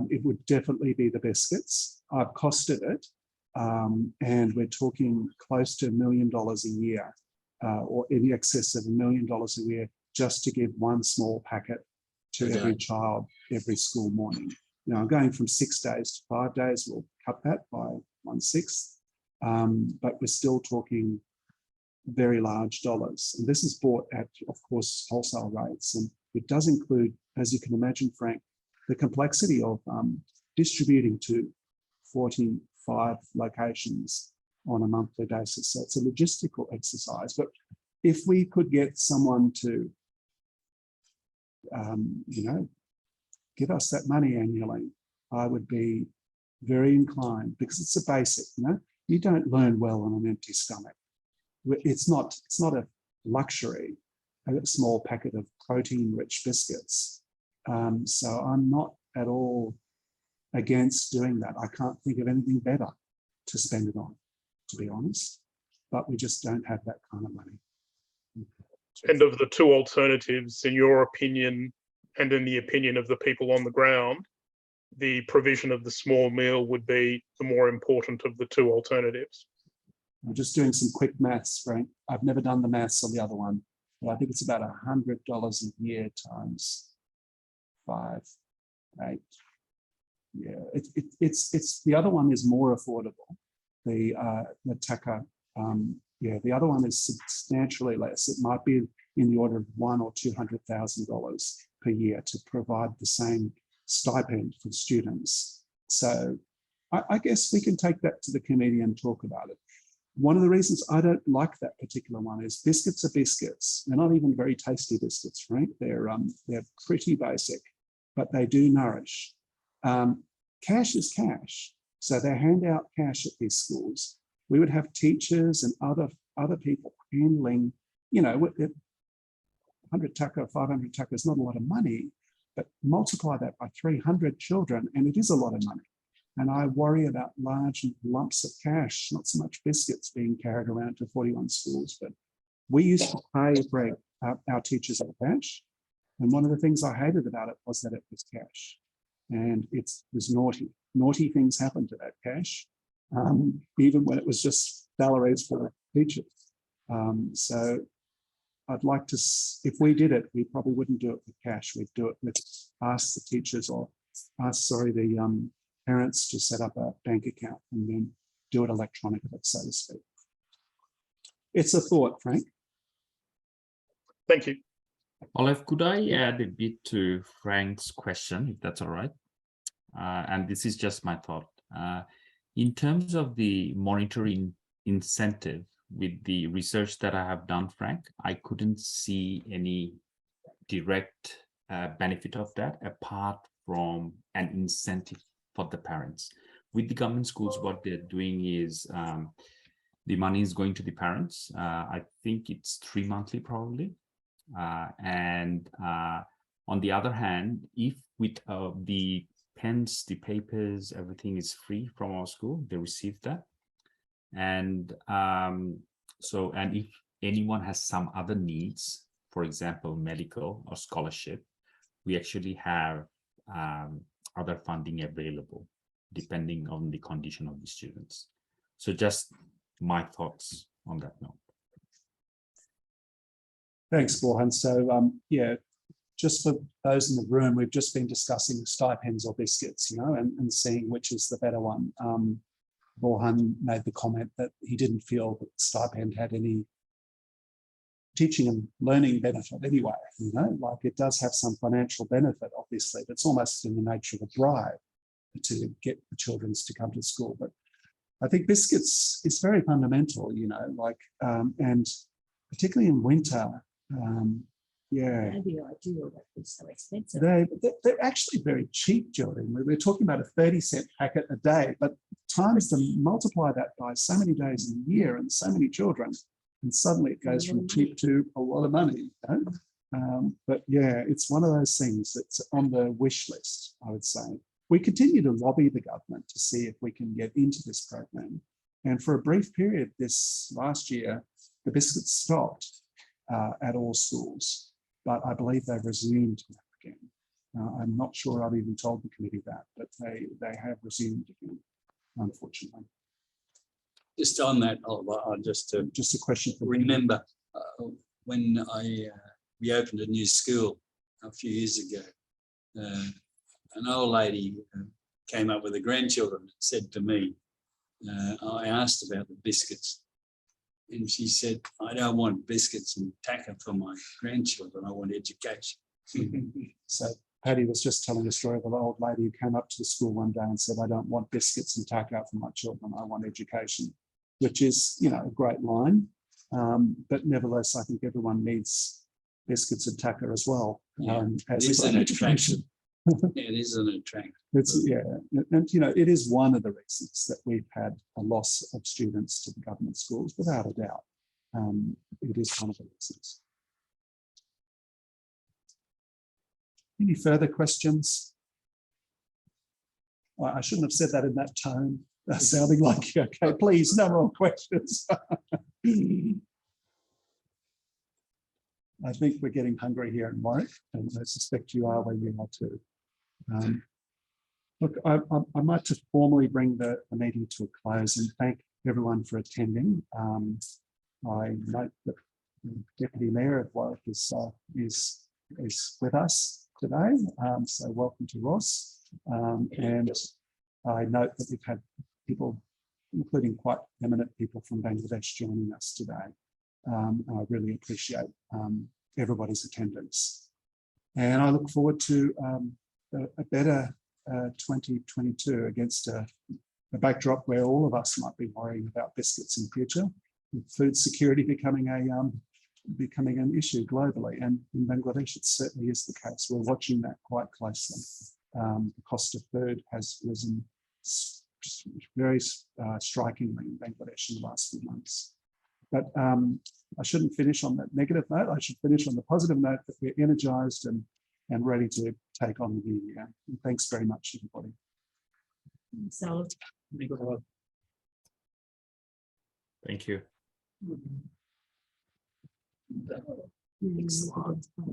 it would definitely be the biscuits. I've costed it. And we're talking close to $1 million a year, or in excess of $1 million a year, just to give one small packet to every child every school morning. You know, I'm going from 6 days to 5 days. We'll cut that by 1/6, but we're still talking very large dollars. And this is bought at, of course, wholesale rates, and it does include, as you can imagine, Frank, the complexity of distributing to 45 locations on a monthly basis. So it's a logistical exercise. But if we could get someone to, you know, give us that money annually, I would be very inclined, because it's a basic, you know, you don't learn well on an empty stomach. It's not a luxury. a small packet of protein-rich biscuits. So I'm not at all against doing that. I can't think of anything better to spend it on, to be honest, but we just don't have that kind of money. And of the two alternatives, in your opinion, and in the opinion of the people on the ground, the provision of the small meal would be the more important of the two alternatives? I'm just doing some quick maths, Frank. I've never done the maths on the other one, but I think it's about $100 a year times 5, 8. Yeah, it's the other one is more affordable. The Taka, yeah, the other one is substantially less. It might be in the order of $100,000 or $200,000 per year to provide the same stipend for students. So I guess we can take that to the committee and talk about it. One of the reasons I don't like that particular one is biscuits are biscuits. They're not even very tasty biscuits, right? They're pretty basic, but they do nourish. Cash is cash. So they hand out cash at these schools. We would have teachers and other people handling, you know, 100 taka, 500 taka is not a lot of money, but multiply that by 300 children and it is a lot of money. And I worry about large lumps of cash, not so much biscuits being carried around to 41 schools, but we used to pay for our teachers in cash. And one of the things I hated about it was that it was cash. And it was naughty. Naughty things happened to that cash, even when it was just salaries for teachers. So I'd like to, if we did it, we probably wouldn't do it with cash. We'd do it with, ask the teachers or ask, sorry, the parents to set up a bank account and then do it electronically, so to speak. It's a thought, Frank. Thank you. Olav, could I add a bit to Frank's question, if that's all right? And this is just my thought. In terms of the monitoring incentive, with the research that I have done, Frank, I couldn't see any direct benefit of that apart from an incentive for the parents. With the government schools, what they're doing is the money is going to the parents. I think it's 3 monthly probably. And on the other hand, if with the pens, the papers, everything is free from our school, they receive that. And so, and if anyone has some other needs, for example, medical or scholarship, we actually have other funding available depending on the condition of the students. So just my thoughts on that note. Thanks, Borhan. So yeah, just for those in the room, we've just been discussing stipends or biscuits, you know, and seeing which is the better one. Borhan made the comment that he didn't feel that stipend had any teaching and learning benefit anyway, you know, like it does have some financial benefit, obviously, but it's almost in the nature of a bribe to get the children to come to school. But I think biscuits is very fundamental, you know, like, and particularly in winter, yeah. Maybe ideal that it's so expensive. They're actually very cheap, Jordan. We're talking about a 30-cent packet a day, but multiply that by so many days in a year and so many children, and suddenly it goes from cheap to a lot of money. You know? But yeah, it's one of those things that's on the wish list, I would say. We continue to lobby the government to see if we can get into this program. And for a brief period this last year, the biscuits stopped at all schools. But I believe they've resumed again. I'm not sure I've even told the committee that, but they have resumed again, unfortunately. Just on that, just a question for remember when we opened a new school a few years ago, an old lady came up with the grandchildren and said to me, I asked about the biscuits. And she said, I don't want biscuits and taka for my grandchildren. I want education. So Paddy was just telling a story of an old lady who came up to the school one day and said, I don't want biscuits and taka for my children. I want education, which is, you know, a great line. But nevertheless, I think everyone needs biscuits and taka as well. Yeah, as it is an attraction. It is an attraction. Yeah, and you know, it is one of the reasons that we've had a loss of students to the government schools, without a doubt. It is one of the reasons. Any further questions? Well, I shouldn't have said that in that tone, sounding like, okay, please, no more questions. I think we're getting hungry here in Warwick, and I suspect you are where you are too. Look, I might just formally bring the meeting to a close and thank everyone for attending. I note that the Deputy Mayor of Warwick is with us today, so welcome to Ross. And I note that we've had people, including quite eminent people from Bangladesh, joining us today. I really appreciate everybody's attendance. And I look forward to a better 2022 against a backdrop where all of us might be worrying about biscuits in future, with food security becoming an issue globally, and in Bangladesh it certainly is the case. We're watching that quite closely. The cost of food has risen very strikingly in Bangladesh in the last few months. But I shouldn't finish on that negative note. I should finish on the positive note that we're energized and ready to take on the new year. And thanks very much, everybody. So. Thank you. Excellent.